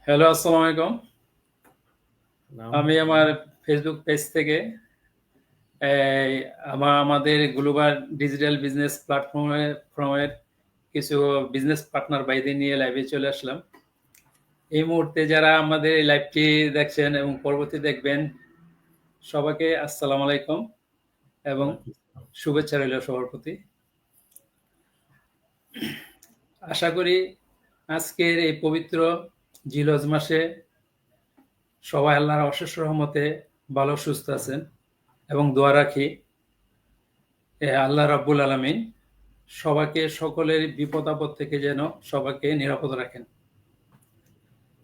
Hello, আসসালামু আলাইকুম। নাম আমি আমার ফেসবুক পেজ থেকে এই আমাদের গ্লোবাল ডিজিটাল বিজনেস প্ল্যাটফর্মের কিছু বিজনেস পার্টনার ভাইদের নিয়ে লাইভে চলে আসলাম। এই মুহূর্তে যারা আমাদের এই লাইভটি দেখছেন এবং পরবর্তী দেখবেন, সবাইকে আসসালামু আলাইকুম এবং ওয়ালাইকুম আসসালাম। শুভেচ্ছা রইল সবার প্রতি। আশা করি আজকের এই পবিত্র জিলহজ মাসে সবাই আল্লাহর অশেষ রহমতে ভালো সুস্থ আছেন এবং দোয়া রাখি আল্লাহ রাব্বুল আলামিন সবাইকে সকলের বিপদ আপদ থেকে যেন সবাইকে নিরাপদ রাখেন।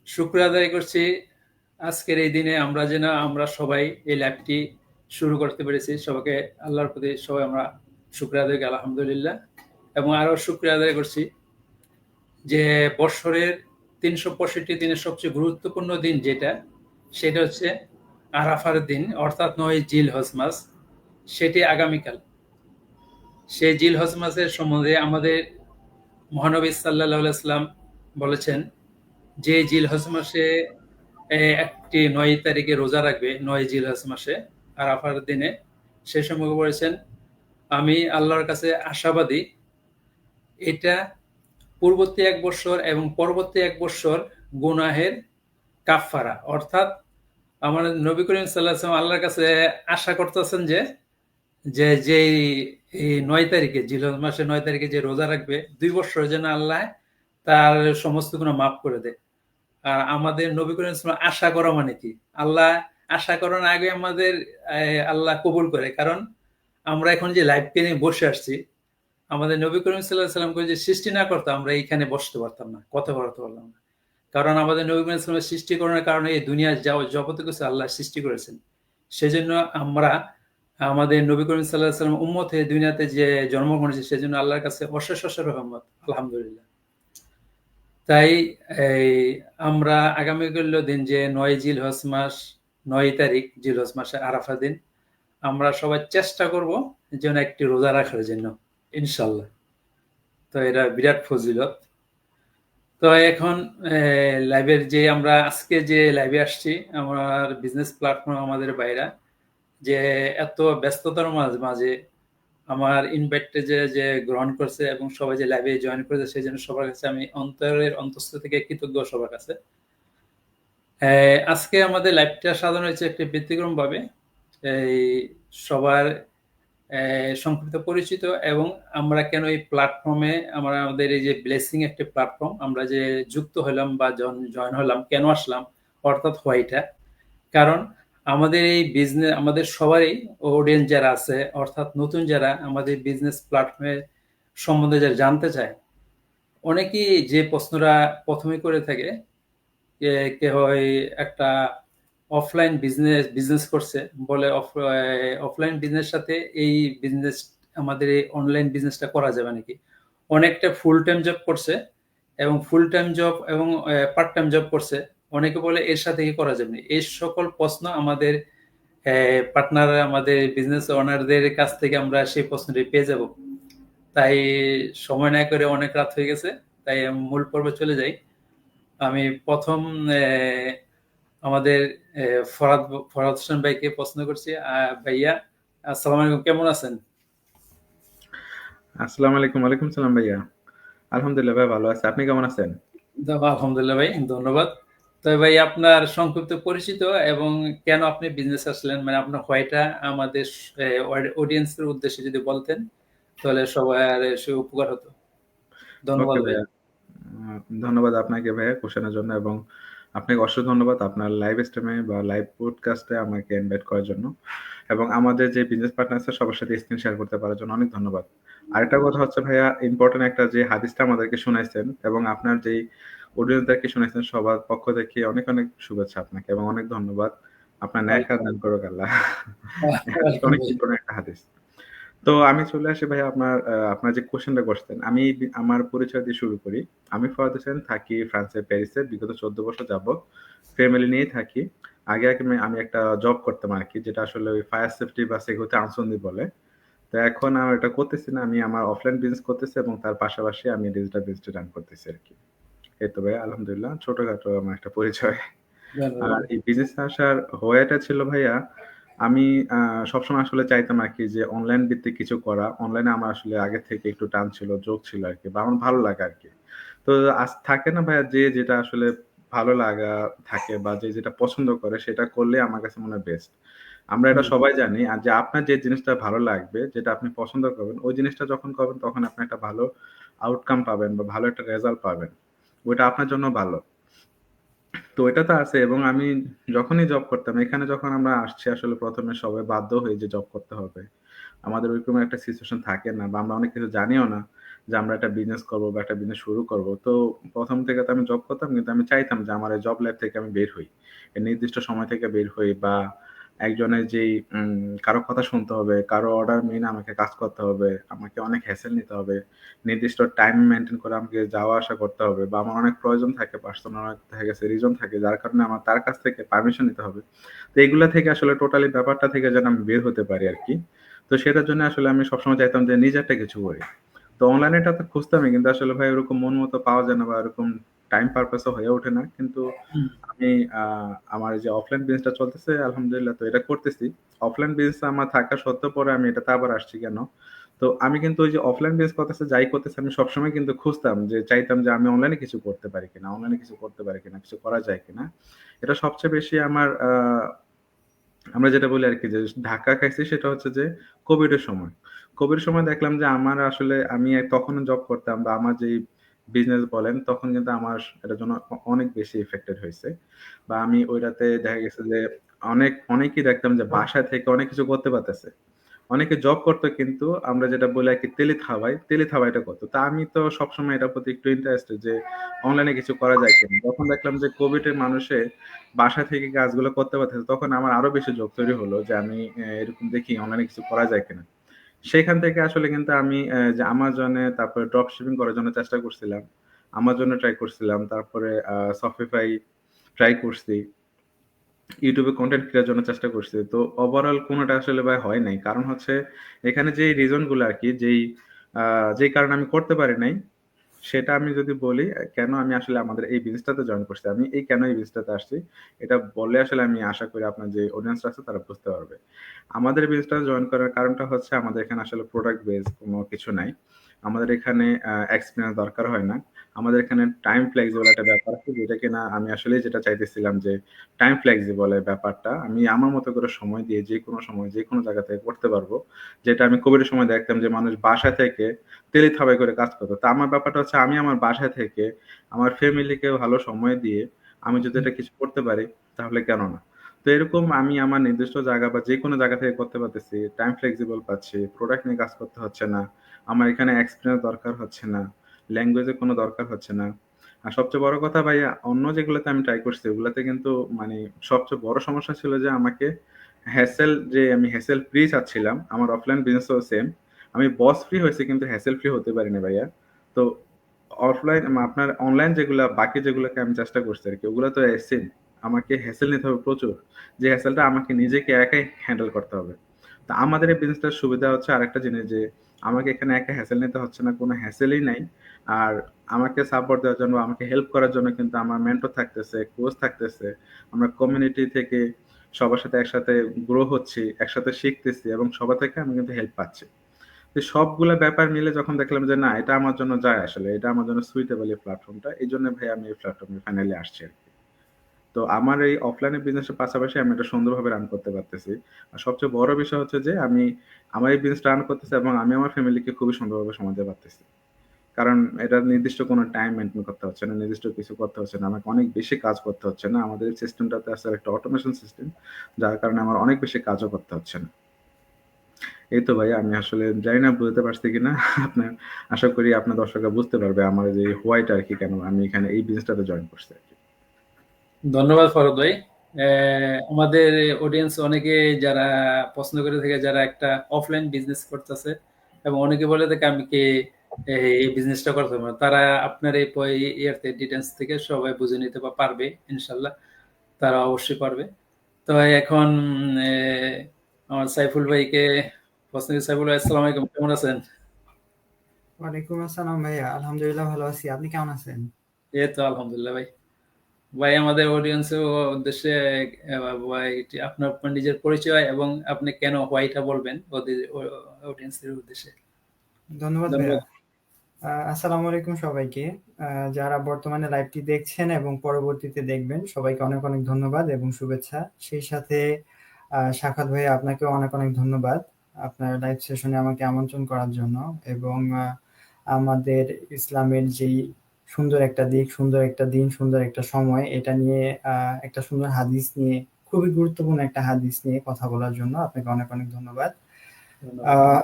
শুকরিয়া আদায় করছি আজকের এই দিনে আমরা সবাই এই লাইভটি শুরু করতে পেরেছি। সবাইকে আল্লাহর প্রতি সবাই আমরা শুকরিয়া আদায় করি আলহামদুলিল্লাহ। এবং আরো শুকরিয়া আদায় করছি যে বৎসরের ৩৬৫ দিনের সবচেয়ে গুরুত্বপূর্ণ দিন যেটা, সেটা হচ্ছে আরাফার দিন, অর্থাৎ ৯ জিলহজ মাস। সেটি আগামীকাল। সেই জিলহজ মাসের সম্বন্ধে আমাদের মহানবী সাল্লাল্লাহু আলাইহি সাল্লাম বলেছেন যে জিলহজ মাসে একটি ৯ তারিখে রোজা রাখবে, ৯ জিলহজ মাসে আরাফার দিনে, সে সময় বলেছেন, আমি আল্লাহর কাছে আশাবাদী এটা পূর্ববর্তী ১ বৎসর এবং পরবর্তী ১ বৎসর গুনাহের কাফফারা। অর্থাৎ আমার নবী করিম সাল্লাল্লাহু আলাইহি ওয়াসাল্লাম আল্লাহর কাছে আশা করতেছেন যে যেই এই ৯ তারিখে জিলহজ মাসের ৯ তারিখে যে রোজা রাখবে ২ বৎসর যেন আল্লাহ তার সমস্ত গুনাহ মাফ করে দেয়। আর আমাদের নবী করিম সাল্লাল্লাহু আলাইহি ওয়াসাল্লাম আশা করা মানে কি? আল্লাহ আশা করার আগে আমাদের আল্লাহ কবুল করে। কারণ আমরা এখন যে লাইভকে নিয়ে বসে আসছি, আমাদের নবী করিম সাল্লাল্লাহু আলাইহি ওয়াসাল্লামকে যদি সৃষ্টি না করতো আমরা এইখানে বসতে পারতাম না, কথা বলতে পারলাম না। কারণ আমাদের নবী করিম সাল্লাল্লাহু আলাইহি ওয়াসাল্লামের সৃষ্টিকরণের কারণে এই দুনিয়ার যত কিছু আল্লাহ সৃষ্টি করেছেন। সেজন্য আমরা আমাদের নবী করিম সাল্লাল্লাহু আলাইহি ওয়াসাল্লাম উম্মত হয়ে দুনিয়াতে যে জন্মগ্রহণ করেছি, সেজন্য আল্লাহর কাছে অশেষ রহমত, আলহামদুলিল্লাহ। তাই এই আমরা আগামীকাল দিন যে ৯ জিলহজ মাস, ৯ তারিখ জিলহজ মাসে আরাফা দিন, আমরা সবাই চেষ্টা করব যেন একটি রোজা রাখার জন্য, ইনশাল্লাহ। তো এটা বিরাট ফজিলত। তো এখন লাইভের যে আমরা আজকে যে লাইভে আসছি, আমার বিজনেস প্ল্যাটফর্ম আমাদের বাইরা যে এত ব্যস্ততার মাঝে আমার ইনভাইটটা যে গ্রহণ করছে এবং সবাই যে লাইভে জয়েন করেছে, সেই জন্য সবার কাছে আমি অন্তরের অন্তঃস্থ থেকে কৃতজ্ঞ সবার কাছে। আজকে আমাদের লাইভটা সাজানো হয়েছে একটি ব্যতিক্রম ভাবে, এই সবার সংক্ষিপ্ত পরিচিত এবং আমরা কেন এই প্ল্যাটফর্মে আমাদের এই যে ব্লেসিং একটি প্ল্যাটফর্ম আমরা যে যুক্ত হলাম বা জয়েন হলাম, কেন আসলাম, অর্থাৎ হোয়াইটা। কারণ আমাদের এই বিজনেস, আমাদের সবারই অডিয়েন্স যারা আছে, অর্থাৎ নতুন যারা আমাদের বিজনেস প্ল্যাটফর্মের সম্বন্ধে যারা জানতে চায়, অনেকেই যে প্রশ্নটা প্রথমে করে থাকে, কে হয় একটা অফলাইন বিজনেস করছে, বলে অফলাইন বিজনেস সাথে এই বিজনেস, আমাদের এই অনলাইন বিজনেসটা করা যাবে নাকি? অনেকটা ফুল টাইম জব করছে এবং ফুল টাইম জব এবং পার্ট টাইম জব করছে, অনেকে বলে এর সাথে কি করা যাবে না। এই সকল প্রশ্ন আমাদের পার্টনার, আমাদের বিজনেস ওনারদের কাছ থেকে আমরা সেই প্রশ্নটি পেয়ে যাব। তাই সময় না করে অনেক রাত হয়ে গেছে, তাই আমি মূল পর্বে চলে যাই। আমি প্রথম আমাদের ফরহাদ ফরহাদ হোসেন ভাইকে প্রশ্ন করছি। ভাইয়া, আসসালামু আলাইকুম, কেমন আছেন? আসসালামু আলাইকুম। ওয়ালাইকুম সালাম ভাইয়া। আলহামদুলিল্লাহ ভাই, ভালো আছি। আপনি কেমন আছেন? আলহামদুলিল্লাহ ভাই, ধন্যবাদ। তো ভাই, আপনার সংক্ষিপ্ত পরিচিত এবং কেন আপনি বিজনেস আসলেন, মানে আপনার হোয়াইটা আমাদের অডিয়েন্সের উদ্দেশ্যে যদি বলতেন, তাহলে সবার সে উপকার হতো। ধন্যবাদ ওকে ভাই। ভাইয়া। ধন্যবাদ আপনাকে ভাইয়া কোশ্চেনের জন্য, এবং আপনাকে অসংখ্য ধন্যবাদ আপনার লাইভ স্ট্রিমে বা লাইভ পডকাস্টে আমাকে ইনভাইট করার জন্য, এবং আমাদের যে বিজনেস পার্টনার আছে সবার সাথে স্ক্রিন শেয়ার করতে পারার জন্য অনেক ধন্যবাদ। আরেকটা কথা হচ্ছে ভাইয়া, ইম্পর্টেন্ট একটা যে হাদিসটা আমাদেরকে শোনাইছেন এবং আপনার যেই অডিয়েন্সদেরকে শোনাইছেন, সবার পক্ষ থেকে অনেক অনেক শুভেচ্ছা আপনাকে এবং অনেক ধন্যবাদ। আপনার ন্যায় খাত দান করুক আল্লাহ। এই হাদিসটা ওয়েলকাম অনেক ভাই। ইম্পর্টেন্ট একটা হাদিস। তো আমি চলে আসি ভাই আপনার যে কোশ্চেনটা করছেন, আমি আমার পরিচয় দিয়ে শুরু করি। আমি ফরহাদ হোসেন, থাকি ফ্রান্সের প্যারিসে। বিগত 14 বছর যাবত ফ্যামিলি নিয়েই থাকি। আগে আমি একটা জব করতাম আরকি, যেটা আসলে ওই ফায়ার সেফটি বা সিকিউরিটি আনসন্দি বলে। তো এখন আর এটা করতেছি না। আমি আমার অফলাইন বিজনেস করতেছি এবং তার পাশাপাশি আমি ডিজিটাল বিজনেসটা রান করতেছি আরকি। এই তো ভাইয়া আলহামদুলিল্লাহ ছোটখাটো আমার একটা পরিচয়। আর ধন্যবাদ। এই বিজনেসে আসার হোয়াইটা ছিল ভাইয়া, আমি সবসময় আসলে চাইতাম আরকি যে অনলাইন ভিত্তিক কিছু করা। অনলাইনে আমার আসলে আগে থেকে একটু টান ছিল, ঝোঁক ছিল আরকি বা আমার ভালো লাগে আরকি। তো থাকে না ভাইয়া যে যেটা আসলে ভালো লাগা থাকে বা যে যেটা পছন্দ করে সেটা করলে আমার কাছে মনে হয় বেস্ট। আমরা এটা হুম, সবাই জানি। আর যে আপনার যে জিনিসটা ভালো লাগবে, যেটা আপনি পছন্দ করবেন, ওই জিনিসটা যখন করবেন তখন আপনি একটা ভালো আউটকাম পাবেন বা ভালো একটা রেজাল্ট পাবেন। ওইটা আপনার জন্য ভালো। তো এটা তো আছে এবং আমি যখনই জব করতাম, এখানে যখন আমরা আসছি আসলে ১ম এ সবাই বাধ্য হই যে জব করতে হবে। আমাদের ওইরকম একটা সিচুয়েশন থাকে না বা আমরা অনেক কিছু জানিও না যে আমরা একটা বিজনেস করব বা একটা বিজনেস শুরু করব। তো ১ম থেকে তো আমি জব করতাম কিন্তু আমি চাইতাম যে আমার এই জব লাইফ থেকে আমি বের হই। এই নির্দিষ্ট সময় থেকে বের হই বা একজনের যেই কারো কথা শুনতে হবে, কারো অর্ডার মেনে আমাকে কাজ করতে হবে, আমাকে অনেক হ্যাসেল নিতে হবে। নির্দিষ্ট টাইম মেইনটেইন করে আমাকে যাওয়া আসা করতে হবে বা আমার অনেক প্রয়োজন থাকে, পার্সোনাল অনেক দেখা গেছে রিজন থাকে যার কারণে আমার তার কাছ থেকে পারমিশন নিতে হবে। তো এগুলা থেকে আসলে টোটালি ব্যাপারটা থেকে যেন আমি বের হতে পারি আরকি। তো সেটার জন্য আসলে আমি সবসময় চাইতাম যে নিজেরটা কিছু করি। তো অনলাইনেটা তো খুঁজতামই কিন্তু আসলে ভাই ওরকম মন মতো পাওয়া যায় না বা ওরকম টাইম পারপাস ও হয়ে ওঠে না। কিন্তু হুম, আমি আ আমার এই যে অফলাইন বিজনেসটা চলতেছে আলহামদুলিল্লাহ তো এটা করতেছি। অফলাইন বিজনেস আমার থাকা সত্ত্বেও পরে আমি এটাতে আবার আসছি কেন? তো আমি কিন্তু ওই যে অফলাইন বিজনেস করতেছি, যাই করতেছি আমি সবসময় কিন্তু খুঁজতাম যে চাইতাম যে আমি অনলাইনে কিছু করতে পারি কিনা, অনলাইনে কিছু করতে পারি কিনা, কিছু করা যায় কিনা। এটা সবচেয়ে বেশি আমার আমরা যেটা বলি আরকি যে ধাক্কা খাইছি সেটা হচ্ছে যে কোভিডের সময়। কোভিডের সময় দেখলাম যে আমার আসলে আমি তখনও জব করতাম বা আমার যেই বিজনেস বলেন তখন কিন্তু আমার এটার জন্য অনেক বেশি ইফেক্টেড হইছে। বা আমি ওইটাতে দেখা গেছে যে অনেকেই দেখতাম যে বাসা থেকে অনেক কিছু করতে পারতেছে। অনেকে জব করতো কিন্তু আমরা যেটা বলি আরকি তেলিথাবাইটা করতো। তা আমি তো সবসময় এটার প্রতি একটু ইন্টারেস্টেড যে অনলাইনে কিছু করা যায় কিনা। যখন দেখলাম যে কোভিডে মানুষে বাসা থেকে কাজগুলো করতে পারতেছে, তখন আমার আরো বেশি ঝোঁক তৈরি হলো যে আমি এরকম দেখি অনলাইনে কিছু করা যায় কিনা। সেখান থেকে আসলে কিন্তু আমি যে Amazon এ তারপরে ড্রপ শিপিং করার জন্য চেষ্টা করছিলাম। Amazon এ ট্রাই করছিলাম। তারপরে Shopify ট্রাই করছি। YouTube এ কনটেন্ট ক্রিয়েটার জন্য চেষ্টা করছি। তো ওভারঅল কোনটা আসলে ভাই হয় নাই। কারণ হচ্ছে এখানে যেই রিজন গুলো আরকি আ যেই কারণে আমি করতে পারি নাই, সেটা আমি যদি বলি কেন আমি আসলে আমাদের এই বিজনেসটাতে জয়েন করছি। আমি কেন এই বিজনেসটাতে আসছি, এটা বললে আসলে আমি আশা করি আপনার যে অডিয়েন্সরা আছে তারা বুঝতে পারবে। আমাদের বিজনেসটা জয়েন করার কারণটা হচ্ছে আমাদের এখানে আসলে প্রোডাক্ট বেস কোন কিছু নাই। আমাদের এখানে এক্সপেরিয়েন্স দরকার হয় না। আমাদের এখানে টাইম ফ্লেক্সিবল একটা ব্যাপার আছে যেটা কিনা আমি আসলেই যেটা চাইতেছিলাম যে টাইম ফ্লেক্সিবল এর ব্যাপারটা আমি আমার মতো করে সময় দিয়ে যেকোনো সময় যেকোনো জায়গা থেকে করতে পারবো। যেটা আমি কোভিডের সময় দেখতাম যে মানুষ বাসা থেকে তেলিথাবাই করে কাজ করত। তো আমার ব্যাপারটা হচ্ছে আমি আমার বাসা থেকে আমার ফ্যামিলিকে ভালো সময় দিয়ে আমি যদি হুম, এটা কিছু করতে পারি তাহলে কেন না? তো এরকম আমি আমার নির্দিষ্ট জায়গা বা যেকোনো জায়গা থেকে করতে পারতেছি। টাইম ফ্লেক্সিবল পাচ্ছি। প্রোডাক্ট নিয়ে কাজ করতে হচ্ছে না। আমার এখানে এক্সপেরিয়েন্স দরকার হচ্ছে না। ল্যাঙ্গুয়েজের কোনো দরকার হচ্ছে না। আর সবচেয়ে বড় কথা ভাইয়া অন্য যেগুলোতে আমি ট্রাই করছি ওগুলাতে কিন্তু মানে সবচেয়ে বড় সমস্যা ছিল যে আমাকে আমি হ্যাসেল ফ্রি চাচ্ছিলাম। আমার অফলাইন বিজনেসও সেম। আমি বস ফ্রি হইছি কিন্তু হ্যাসেল ফ্রি হতে পারিনি ভাইয়া। তো আপনার অনলাইন যেগুলা বাকি যেগুলাকে আমি চেষ্টা করছি আরকি ওগুলা তো সেম। আমাকে হ্যাসেল নিতে হবে প্রচুর। যে হ্যাসেলটা আমাকে নিজেকে একাই হ্যান্ডেল করতে হবে। তো আমাদের এই বিজনেসটার সুবিধা হচ্ছে আরেকটা জিনিস যে আমাকে এখানে একা হ্যাসেল নিতে হচ্ছে না। কোনো হ্যাসেলই নাই। আর আমাকে সাপোর্ট দেওয়ার জন্য, আমাকে হেল্প করার জন্য কিন্তু আমার মেন্টর থাকতেছে, কোচ থাকতেছে। আমরা কমিউনিটি থেকে সবার সাথে একসাথে গ্রো হচ্ছি, একসাথে শিখতেছি এবং সবার থেকে আমি কিন্তু হেল্প পাচ্ছি। তো সবগুলা ব্যাপার মিলে যখন দেখলাম যে না এটা আমার জন্য যায় আসলে। এটা আমার জন্য সুইটেবল এই প্ল্যাটফর্মটা। এজন্য ভাই আমি এই প্ল্যাটফর্মে ফাইনালি আসছি আরকি। তো আমার এই অফলাইন এর বিজনেসের পাশাপাশি আমি এটা সুন্দরভাবে রান করতে পারতেছি। আর সবচেয়ে বড় বিষয় হচ্ছে যে আমি আমার এই বিজনেসটা রান করতেছি এবং আমি আমার ফ্যামিলিকে খুবই সুন্দরভাবে সময় দিতে পারতেছি। কারণ এটা নির্দিষ্ট কোনো টাইম মেইনটেইন করতে হচ্ছে না, নির্দিষ্ট কিছু করতে হচ্ছে না। আমাকে অনেক বেশি কাজ করতে হচ্ছে না। আমাদের এই সিস্টেমটাতে আছে একটা অটোমেশন সিস্টেম। যার কারণে আমার অনেক বেশি কাজও করতে হচ্ছে না। এই তো ভাই আমি আসলে জানি না বুঝাতে পারছি কিনা। আপনার আশা করি আপনার দর্শকরা বুঝতে পারবে আমার যে হোয়াইটা আরকি কেন আমি এখানে এই বিজনেসটাতে জয়েন করছি আরকি। ধন্যবাদ ফরদ ভাই। আমাদের অডিয়েন্স অনেকে যারা পছন্দ করে থাকে যারা একটা অফলাইন বিজনেস করতেছে এবং অনেকে বলে থাকে আমি কি এই বিজনেসটা করতে পারবো না। তারা আপনার এই ইয়ারতে ডিটেলস থেকে সবাই বুঝে নিতে পারবে ইনশাল্লাহ। তারা অবশ্যই পারবে। তো এখন আমার সাইফুল ভাইকে প্রশ্ন করি। সাইফুল ভাই আসসালামু আলাইকুম, কেমন আছেন? ওয়ালাইকুম আসসালাম ভাইয়া, আলহামদুলিল্লাহ ভালো আছি। আপনি কেমন আছেন? এই তো আলহামদুলিল্লাহ ভাই। ভাই আমাদের অডিয়েন্সের উদ্দেশ্যে ভাই এটি আপনার আপনার নিজের পরিচয় এবং আপনি কেন হোয়াইটটা বলবেন ওদের অডিয়েন্সের উদ্দেশ্যে। ধন্যবাদ ভাইয়া। ধন্যবাদ। আসসালামু আলাইকুম সবাইকে। যারা বর্তমানে লাইভটি দেখছেন এবং পরবর্তীতে দেখবেন সবাইকে অনেক অনেক ধন্যবাদ এবং শুভেচ্ছা। সেই সাথে সাখাত ভাইয়া আপনাকেও অনেক অনেক ধন্যবাদ আপনার লাইভ সেশনে আমাকে আমন্ত্রণ করার জন্য এবং আমাদের ইসলামের যেই সুন্দর একটা দিক, সুন্দর একটা দিন, সুন্দর একটা সময়, এটা নিয়ে একটা সুন্দর হাদিস নিয়ে, খুবই গুরুত্বপূর্ণ একটা হাদিস নিয়ে কথা বলার জন্য আপনাকে অনেক অনেক ধন্যবাদ।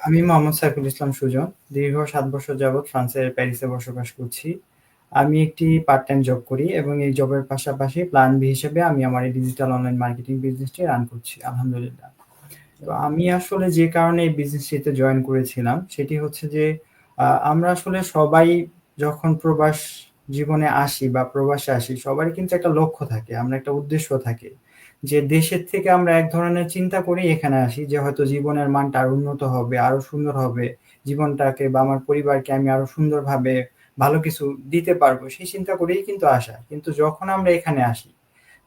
আমি মোহাম্মদ সাইফুল ইসলাম সুজন। দীর্ঘ 7 বছর যাবৎ ফ্রান্সের প্যারিসে বসবাস করছি। আমি একটি পার্ট টাইম জব করি এবং এই জবের পাশাপাশি প্ল্যান বি হিসেবে আমি আমার এই ডিজিটাল অনলাইন মার্কেটিং বিজনেসটি রান করছি আলহামদুলিল্লাহ। তো আমি আসলে যে কারণে এই বিজনেসটিতে জয়েন করেছিলাম সেটি হচ্ছে যে আমরা আসলে সবাই যখন প্রবাস জীবনে আসি বা প্রবাসে আসি সবারই কিন্তু একটা লক্ষ্য থাকে, আমরা একটা উদ্দেশ্য থাকে যে দেশের থেকে আমরা এক ধরনের চিন্তা করি এখানে আসি যে হয়তো জীবনের মানটা আরো উন্নত হবে, আরো সুন্দর হবে, জীবনটাকে বা আমার পরিবারকে আমি আরো সুন্দরভাবে ভালো কিছু দিতে পারবো, সেই চিন্তা করেই কিন্তু আসা। কিন্তু যখন আমরা এখানে আসি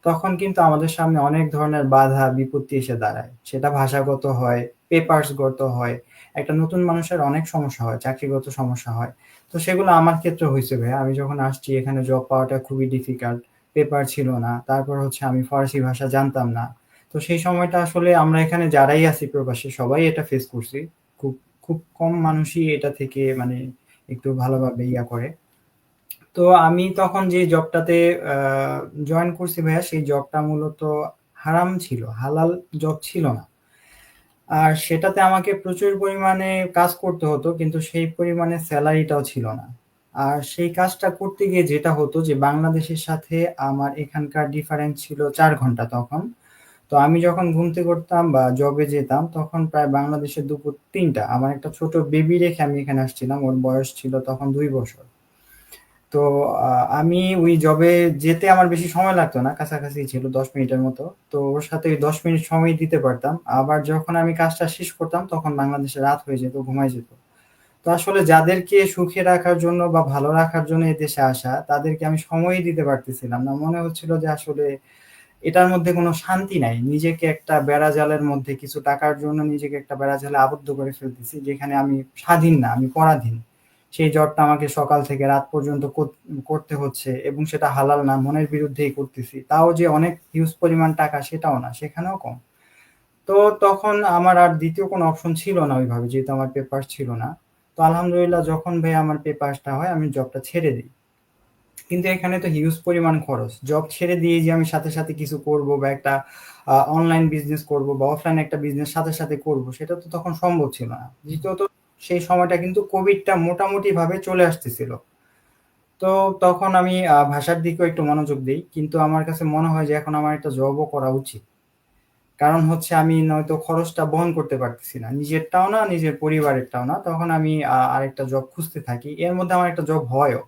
তখন কিন্তু আমাদের সামনে অনেক ধরনের বাধা বিপত্তি এসে দাঁড়ায়, সেটা ভাষাগত হয়, পেপারসগত হয়, একটা নতুন মানুষের অনেক সমস্যা হয়, চাকরিগত সমস্যা হয়। তো সেগুলো আমার ক্ষেত্রে হয়েছে ভাই। আমি যখন আসছি এখানে জব পাওয়াটা খুবই ডিফিকাল্ট, পেপার ছিল না, তারপর হচ্ছে আমি ফরাসি ভাষা জানতাম না। তো সেই সময়টা আসলে আমরা এখানে যারাই আছি প্রবাসী সবাই এটা ফেস করছি। খুব খুব কম মানুষই এটা থেকে মানে একটু ভালোভাবে ইয়া করে। তো আমি তখন যে জবটাতে জয়েন করছি ভাইয়া সেই জবটা মূলত হারাম ছিল, হালাল জব ছিল না। আর সেটাতে আমাকে প্রচুর পরিমাণে কাজ করতে হতো কিন্তু সেই পরিমাণে স্যালারিটাও ছিল না। আর সেই কাজটা করতে গিয়ে যেটা হতো যে বাংলাদেশের সাথে আমার এখানকার ডিফারেন্স ছিল 4 ঘন্টা তখন। তো আমি যখন ঘুম থেকে উঠতাম বা জবে যেতাম তখন প্রায় বাংলাদেশের দুপুর 3টা। আমার একটা ছোট বেবি রেখে আমি এখানে আসছিলাম, ওর বয়স ছিল তখন 2 বছর। তো আমি ওই জবে যেতে আমার বেশি সময় লাগতো না, কাছাকাছি ছিল 10 মিনিটের মতো। তো ওর সাথে ওই 10 মিনিট সময় দিতে পারতাম, আবার যখন আমি কাজটা শেষ করতাম তখন বাংলাদেশে রাত হয়ে যেত, ঘুমাই যেত। তো আসলে যাদেরকে সুখে রাখার জন্য বা ভালো রাখার জন্য এই দেশে আসা তাদেরকে আমি সময়ই দিতে পারতেছিলাম না। মনে হচ্ছিল যে আসলে এটার মধ্যে কোনো শান্তি নাই, নিজেকে একটা বেড়াজালের মধ্যে, কিছু টাকার জন্য নিজেকে একটা বেড়াজালে আবদ্ধ করে ফেলতেছি যেখানে আমি স্বাধীন না, আমি পরাধীন। সেই জবটা আমাকে সকাল থেকে রাত পর্যন্ত করতে হচ্ছে এবং সেটা হালাল না, মনের বিরুদ্ধেই করতেছি। তাও যে অনেক হিউজ পরিমাণ টাকা সেটাও না, সেখানেও কম। তো তখন আমার আর দ্বিতীয় কোনো অপশন ছিল না ওইভাবে, যেহেতু আমার পেপার ছিল না। তো আলহামদুলিল্লাহ যখন ভাই আমার পেপারটা হয় আমি জবটা ছেড়ে দিই। কিন্তু এখানে তো হিউজ পরিমাণ খরচ, জব ছেড়ে দিয়ে যে আমি সাথে সাথে কিছু করব বা একটা অনলাইন বিজনেস করব বা অফলাইন একটা বিজনেস সাথে সাথে করব সেটা তো তখন সম্ভব ছিল না। দ্বিতীয়ত সেই সময়টা কিন্তু কোভিডটা মোটামুটি ভাবে চলে আসতেছিল। তো তখন আমি ভাষার দিকেও একটু মনোযোগ দিই, কিন্তু আমার কাছে মনে হয় যে এখন আমার একটা জবও করা উচিত। কারণ হচ্ছে আমি নয়তো খরচটা বহন করতে পারতেছি না, নিজেরটাও না নিজের পরিবারেরটাও না। তখন আমি আরেকটা জব খুঁজতে থাকি, এর মধ্যে আমার একটা জব হয়ও।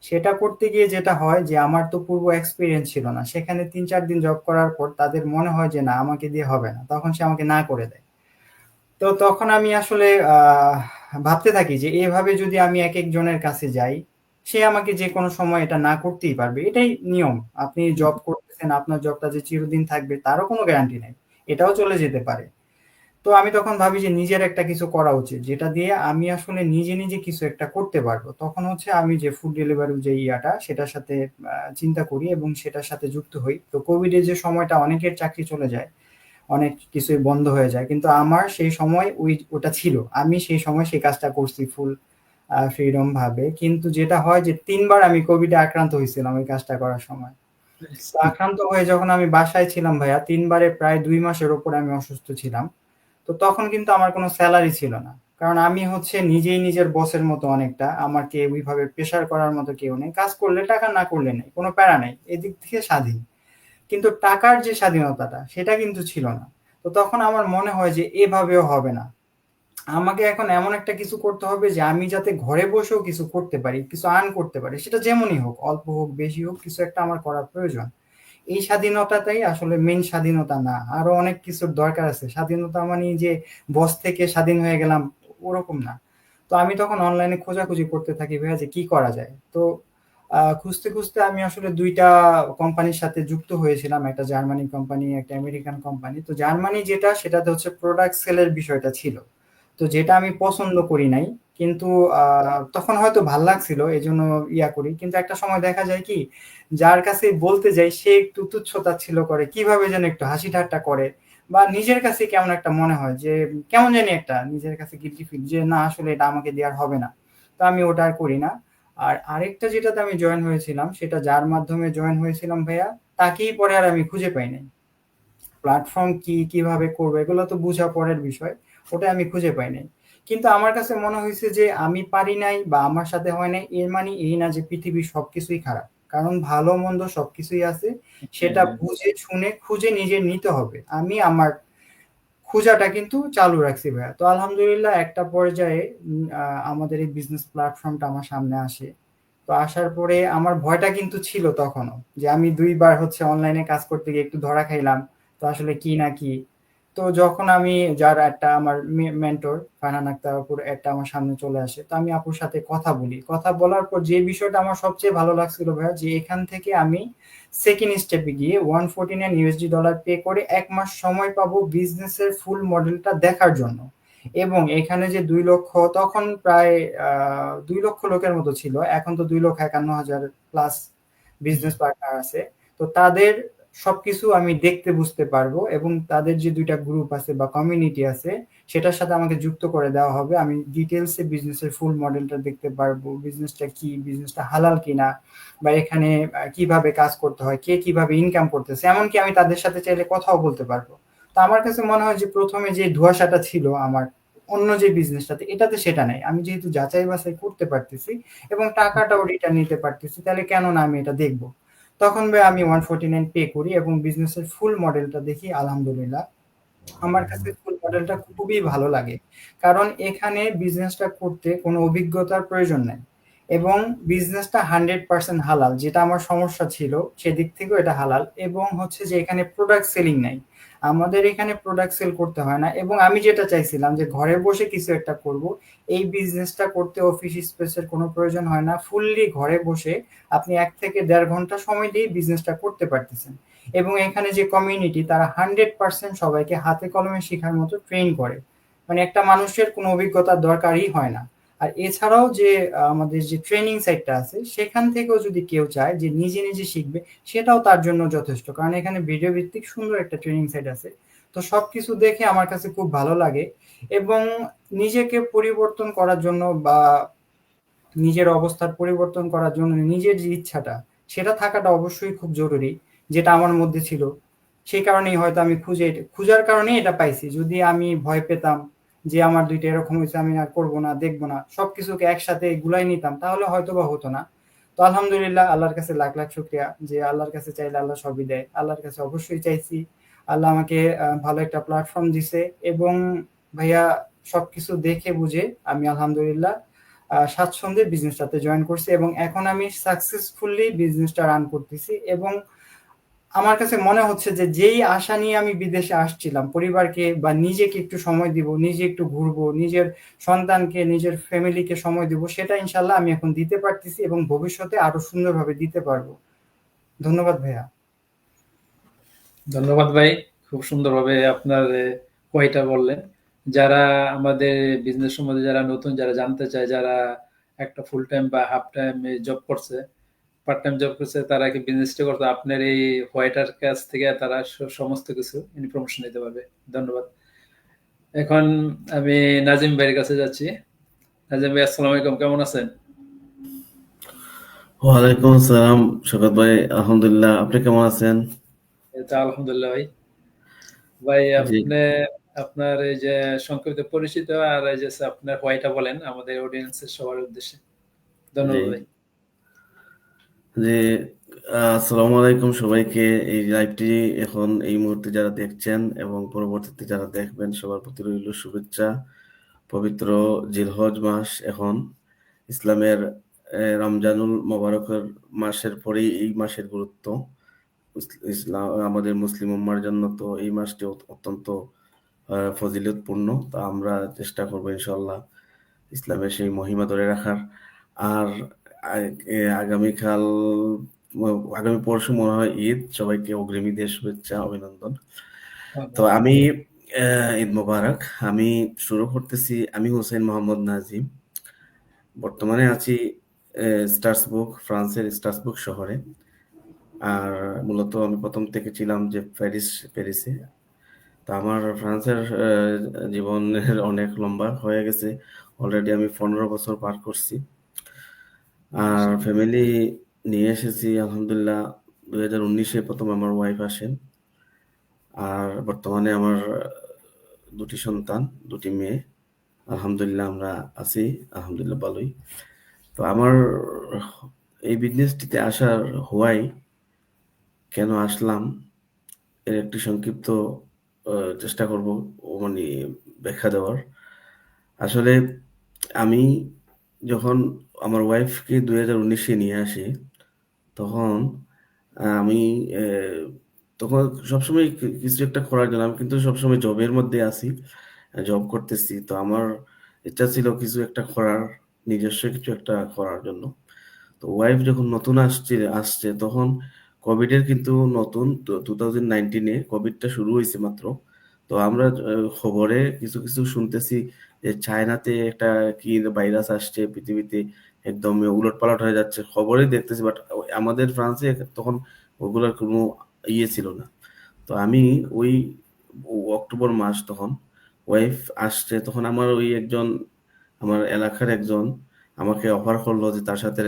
সেটা করতে গিয়ে যেটা হয় যে আমার তো পূর্ব এক্সপিরিয়েন্স ছিল না, সেখানে 3-4 দিন জব করার পর তাদের মনে হয় যে না আমাকে দিয়ে হবে না, তখন সে আমাকে না করে দেয়। তো তখন আমি আসলে ভাবতে থাকি যে এভাবে যদি আমি এক একজনের কাছে যাই, সে আমাকে যে কোনো সময় এটা না করতেই পারবে, এটাই নিয়ম। আপনি জব করতেছেন, আপনার জবটা যে চিরদিন থাকবে তারও কোনো গ্যারান্টি নাই, এটাও চলে যেতে পারে। তো আমি তখন ভাবি যে নিজের একটা কিছু করা উচিত যেটা দিয়ে আমি আসলে নিজে নিজে কিছু একটা করতে পারবো। তখন হচ্ছে আমি যে ফুড ডেলিভারি যে ইয়াটা সেটার সাথে চিন্তা করি এবং সেটার সাথে যুক্ত হই। তো কোভিডের যে সময়টা অনেকের চাকরি চলে যায়, অনেক কিছুই বন্ধ হয়ে যায়, কিন্তু আমার সেই সময় ওটা ছিল, আমি সেই সময় সেই কাজটা করছি ফুল ফ্রিডম ভাবে। কিন্তু যেটা হয় যে 3বার আমি কোভিডে আক্রান্ত হয়েছিলাম ওই কাজটা করার সময়। তো আক্রান্ত হয়ে যখন আমি বাসায় ছিলাম ভাইয়া, 3বারে প্রায় 2 মাসের উপরে আমি অসুস্থ ছিলাম। তো তখন কিন্তু আমার কোনো স্যালারি ছিল না, কারণ আমি হচ্ছে নিজেই নিজের বসের মতো অনেকটা, আমাকে ওইভাবে প্রেশার করার মতো কেউ নেই, কাজ করলে টাকা, না করলে নেই, কোনো প্যারা নেই, এদিক থেকে স্বাধীন। কিন্তু টাকার যে স্বাধীনতাটা সেটা কিন্তু ছিল না। তো তখন আমার মনে হয় যে এভাবেও হবে না, আমাকে এখন এমন একটা কিছু করতে হবে যে আমি যাতে ঘরে বসেও কিছু করতে পারি, কিছু আর্ন করতে পারি, সেটা যেমনই হোক, অল্প হোক বেশি হোক, কিছু একটা আমার করার প্রয়োজন। এই স্বাধীনতাটাই আসলে মেন স্বাধীনতা না, আরো অনেক কিছুর দরকার আছে। স্বাধীনতা মানে যে বস থেকে স্বাধীন হয়ে গেলাম ওরকম না। তো আমি তখন অনলাইনে খোঁজাখুঁজি করতে থাকি ভাইয়া যে কি করা যায়। তো খুঁজতে খুঁজতে আমি আসলে দুইটা কোম্পানির সাথে যুক্ত হয়েছিলাম, একটা জার্মানি কোম্পানি, একটা আমেরিকান কোম্পানি। তো জার্মানি যেটা, সেটাতে হচ্ছে প্রোডাক্ট সেলের বিষয়টা ছিল, তো যেটা আমি পছন্দ করি নাই। কিন্তু তখন হয়তো ভাল লাগছিল, এই জন্য ইয়া করি। কিন্তু একটা সময় দেখা যায় কি, যার কাছে বলতে যাই সে একটু তুচ্ছ-তাচ্ছিল্য করে, কিভাবে যেন একটু হাসি ঠাট্টা করে, বা নিজের কাছে কেমন একটা মনে হয় যে কেমন জানি একটা নিজের কাছে গিল্টি ফিল, যে না আসলে এটা আমাকে দেওয়ার হবে না। তো আমি ওটা আর করি না। আর আরেকটা যেটাতে আমি জয়েন হয়েছিলাম, সেটা যার মাধ্যমে জয়েন হয়েছিলাম ভাইয়া, তাকেই পরে আর আমি খুঁজে পাই নাই। প্ল্যাটফর্ম কি, কিভাবে করবো, এগুলো তো বোঝা পরের বিষয়, ওটা আমি খুঁজে পাই নাই। কিন্তু আমার কাছে মনে হয়েছে যে আমি পারি নাই বা আমার সাথে হয় নাই, এর মানে এই না যে পৃথিবীর সবকিছুই খারাপ। কারণ ভালো মন্দ সবকিছুই আছে, হ্যাঁ, সেটা হ্যাঁ। বুঝে শুনে খুঁজে নিজে নিতে হবে। আমি আমার খোঁজাটা কিন্তু চালু রাখছি ভাইয়া। তো আলহামদুলিল্লাহ একটা পর্যায়ে আমাদের এই বিজনেস প্ল্যাটফর্মটা আমার সামনে আসে। তো আসার পরে আমার ভয়টা কিন্তু ছিল তখনও, যে আমি ২ বার হচ্ছে অনলাইনে কাজ করতে গিয়ে একটু ধরা খাইলাম। তো আসলে কি না কি। তো যখন আমি, যার একটা আমার মেন্টর ফারহান আক্তার আপুর একটা আমার সামনে চলে আসে, তো আমি আপুর সাথে কথা বলি। কথা বলার পর যে বিষয়টা আমার সবচেয়ে ভালো লাগছিল ভাইয়া, যে এখান থেকে আমি সেকেন্ড স্টেপে গিয়ে $149 পে করে ১ মাস সময় পাবো বিজনেসের ফুল মডেলটা দেখার জন্য। এবং এখানে যে ২ লক্ষ, তখন প্রায় ২ লক্ষ লোকের মতো ছিল। এখন তো ২,৫১,০০০ প্লাস বিজনেস পার্টনার আছে। তো তাদের সবকিছু আমি দেখতে বুঝতে পারবো, এবং তাদের যে ২ টা গ্রুপ আছে বা কমিউনিটি আছে, সেটার সাথে আমাকে যুক্ত করে দেওয়া হবে। আমি ডিটেইলসে বিজনেসের ফুল মডেলটা দেখতে পারবো। বিজনেসটা কি, বিজনেসটা হালাল কিনা, বা এখানে কিভাবে কাজ করতে হয়, কে কিভাবে ইনকাম করতেছে। এমনকি আমি তাদের সাথে চাইলে কথাও বলতে পারবো। তো আমার কাছে মনে হয় যে ১ম এ যে ধোঁয়াশাটা ছিল আমার অন্য যে বিজনেসটাতে, এটাতে সেটা নাই। আমি যেহেতু যাচাই বাছাই করতে পারতেছি এবং টাকাটাও রিটার্ন নিতে পারতেছি, তাহলে কেন না আমি এটা দেখব। তখন ভাই আমি 149 পে করি এবং বিজনেসের ফুল মডেলটা দেখি। আলহামদুলিল্লাহ আমার কাছে ফুল মডেলটা খুবই ভালো লাগে। কারণ এখানে বিজনেসটা করতে কোনো অভিজ্ঞতার প্রয়োজন নাই। এবং বিজনেসটা 100% হালাল, যেটা আমার সমস্যা ছিল, সেদিক থেকেও এটা হালাল। এবং হচ্ছে যে এখানে প্রোডাক্ট সেলিং নাই। আমাদের এখানে প্রোডাক্ট সেল করতে হয় না, এবং আমি যেটা চাইছিলাম যে ঘরে বসে কিছু একটা করব, এই বিজনেসটা করতে অফিস স্পেসের কোনো প্রয়োজন হয় না। ফুললি ঘরে বসে আপনি ১ থেকে ১.৫ ঘন্টা সময় দিয়ে বিজনেসটা করতে পারতেছেন। এবং এখানে যে কমিউনিটি, তারা 100% সবাইকে হাতে কলমে শেখার মতো ট্রেন করে। মানে একটা মানুষের কোনো অভিজ্ঞতার দরকারই হয় না। আর এছাড়াও যে আমাদের যে ট্রেনিং সাইটটা আছে, সেখান থেকেও যদি কেউ চায় যে নিজে নিজে শিখবে, সেটাও তার জন্য যথেষ্ট। কারণ এখানে ভিডিও ভিত্তিক সুন্দর একটা ট্রেনিং সাইট আছে। তো সবকিছু দেখে আমার কাছে খুব ভালো লাগে। এবং নিজেকে পরিবর্তন করার জন্য বা নিজের অবস্থার পরিবর্তন করার জন্য নিজের যে ইচ্ছাটা, সেটা থাকাটা অবশ্যই খুব জরুরি, যেটা আমার মধ্যে ছিল। সেই কারণেই হয়তো আমি খুঁজার কারণেই এটা পাইছি। যদি আমি ভয় পেতাম যে আমার ২ টা এরকম হইছে, আমি আর করব না, দেখব না, সবকিছুকে একসাথে গুলাই নিতাম, তাহলে হয়তোবা হতো না। তো আলহামদুলিল্লাহ আল্লাহর কাছে লাখ লাখ শুকরিয়া, যে আল্লাহর কাছে চাইলে আল্লাহ সবই দেয়। আল্লাহর কাছে অবশ্যই চাইছি। আল্লাহ আমাকে ভালো একটা প্ল্যাটফর্ম দিছে। এবং ভাইয়া সবকিছু দেখে বুঝে আমি আলহামদুলিল্লাহ স্বাচ্ছন্দ্যে বিজনেসটাতে জয়েন করছি, এবং এখন আমি সাকসেসফুলি বিজনেসটা রান করতেছি। এবং আমার কাছে মনে হচ্ছে যে যেই আশা নিয়ে আমি বিদেশে আসছিলাম, পরিবারকে বা নিজেকে একটু সময় দিব, নিজে একটু ঘুরবো, নিজের সন্তানকে, নিজের ফ্যামিলিকে সময় দিব, সেটা ইনশাল্লাহ আমি এখন দিতে পারতেছি এবং ভবিষ্যতে আরো সুন্দরভাবে দিতে পারবো। ধন্যবাদ ভাইয়া। ধন্যবাদ ভাই। খুব সুন্দরভাবে আপনার ওয়াইটা বললেন। যারা আমাদের বিজনেস সম্বন্ধে যারা নতুন, যারা জানতে চায়, যারা একটা ফুল টাইম বা হাফ টাইম জব করছে, পার্ট টাইম জব করছে, তারা কি বিজনেসটা করতে আপনার এই হোয়াইটার কাছ থেকে তারা সমস্ত কিছু ইনফরমেশন নিতে পারবে। ধন্যবাদ। এখন আমি নাজিম ভাইয়ের কাছে যাচ্ছি। নাজিম ভাই, আসসালামু আলাইকুম, কেমন আছেন? ওয়ালাইকুম আসসালাম শওকত ভাই, আলহামদুলিল্লাহ। আপনি কেমন আছেন? এই তো আলহামদুলিল্লাহ ভাই। ভাই জি আপনি আপনার এই যে সংক্ষিপ্ত পরিচিত আর এই যে আপনার হোয়াইটা বলেন আমাদের অডিয়েন্সের সবার উদ্দেশ্যে। জি ধন্যবাদ ভাই। জি আসসালামু আলাইকুম সবাইকে। এই লাইভটি এখন এই মুহূর্তে যারা দেখছেন এবং পরবর্তীতে যারা দেখবেন, সবার প্রতি রইল শুভেচ্ছা। পবিত্র জিলহজ মাস এখন ইসলামের রমজানুল মোবারকের মাসের পরেই এই মাসের গুরুত্ব। ইসলাম আমাদের মুসলিম উম্মার জন্য তো এই মাসটি অত্যন্ত ফজিলতপূর্ণ। তা আমরা চেষ্টা করবো ইনশাল্লাহ ইসলামের সেই মহিমা ধরে রাখার। আর আগামীকাল, আগামী পরশু মনে হয় ঈদ। সবাইকে অগ্রিম ঈদের শুভেচ্ছা, অভিনন্দন। তো আমি ঈদ মোবারক। আমি শুরু করতেছি। আমি হোসেন মোহাম্মদ নাজিম। বর্তমানে আছি স্ট্রাসবুর্গ, ফ্রান্সের স্ট্রাসবুর্গ শহরে। আর মূলত আমি প্রথম থেকে ছিলাম যে প্যারিসে। তো আমার ফ্রান্সের জীবনের অনেক লম্বা হয়ে গেছে। অলরেডি আমি 15 বছর পার করছি। আর ফ্যামিলি নিয়ে এসেছি আলহামদুলিল্লাহ। 2019-এ প্রথম আমার ওয়াইফ আসেন। আর বর্তমানে আমার দুটি সন্তান, দুটি মেয়ে। আলহামদুলিল্লাহ আমরা আছি, আলহামদুলিল্লাহ ভালোই। তো আমার এই বিজনেসটিতে আসার হওয়াই, কেন আসলাম, এর একটি সংক্ষিপ্ত চেষ্টা করব মানে ব্যাখ্যা দেওয়ার। আসলে আমি যখন আমার ওয়াইফকে 2019-এ নিয়ে আসি, তখন আমি তখন সবসময় কিছু একটা করার জন্য, আমি কিন্তু সবসময় জবের মধ্যে আছি, জব করতেছি। তো আমার ইচ্ছা ছিল কিছু একটা করার, নিজস্ব কিছু একটা করার জন্য। তো ওয়াইফ যখন নতুন আসছে তখন কোভিডের কিন্তু নতুন 2019-এ কোভিডটা শুরু হয়েছে মাত্র। তো আমরা খবরে কিছু কিছু শুনতেছি যে চায়নাতে একটা কি ভাইরাস আসছে পৃথিবীতে, একদম উলটপালট হয়ে যাচ্ছে, খবরে দেখতেছি। বাট আমাদের ফ্রান্সে তখন ওগুলোর কোনো ইয়ে ছিল না। তো আমি ওই অক্টোবর মাস, তখন ওয়াইফ আসছে, তখন আমার ওই একজন, আমার এলাকার একজন আমাকে অফার করলো যে তার সাথে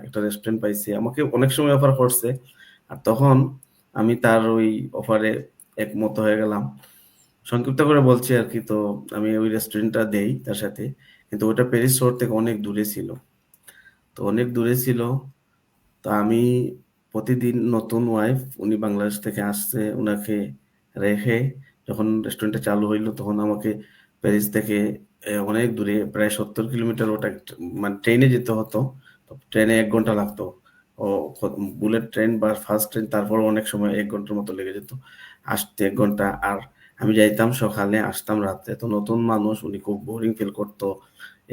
একটা রেস্টুরেন্ট পাইছে। আমাকে অনেক সময় অফার করছে। আর তখন আমি তার ওই অফারে একমত হয়ে গেলাম। সংক্ষিপ্ত করে বলছি আর কি। তো আমি ওই রেস্টুরেন্টটা দেই তার সাথে, কিন্তু ওটা প্যারিস শহর থেকে অনেক দূরে ছিল। তো অনেক দূরে ছিল। তো আমি প্রতিদিন, নতুন ওয়াইফ, উনি বাংলাদেশ থেকে আসছে, উনাকে রেখে যখন রেস্টুরেন্টটা চালু হইলো, তখন আমাকে প্যারিস থেকে অনেক দূরে, প্রায় 70 কিলোমিটার, ওটা মানে ট্রেনে যেতে হতো। তো ট্রেনে 1 ঘন্টা লাগতো। ও বুলেট ট্রেন বা ফার্স্ট ট্রেন, তারপর অনেক সময় 1 ঘন্টার মতো লেগে যেত আসতে, 1 ঘন্টা। আর আমি যাইতাম সকালে, আসতাম রাতে। তো নতুন মানুষ, উনি খুব বোরিং ফিল করতো,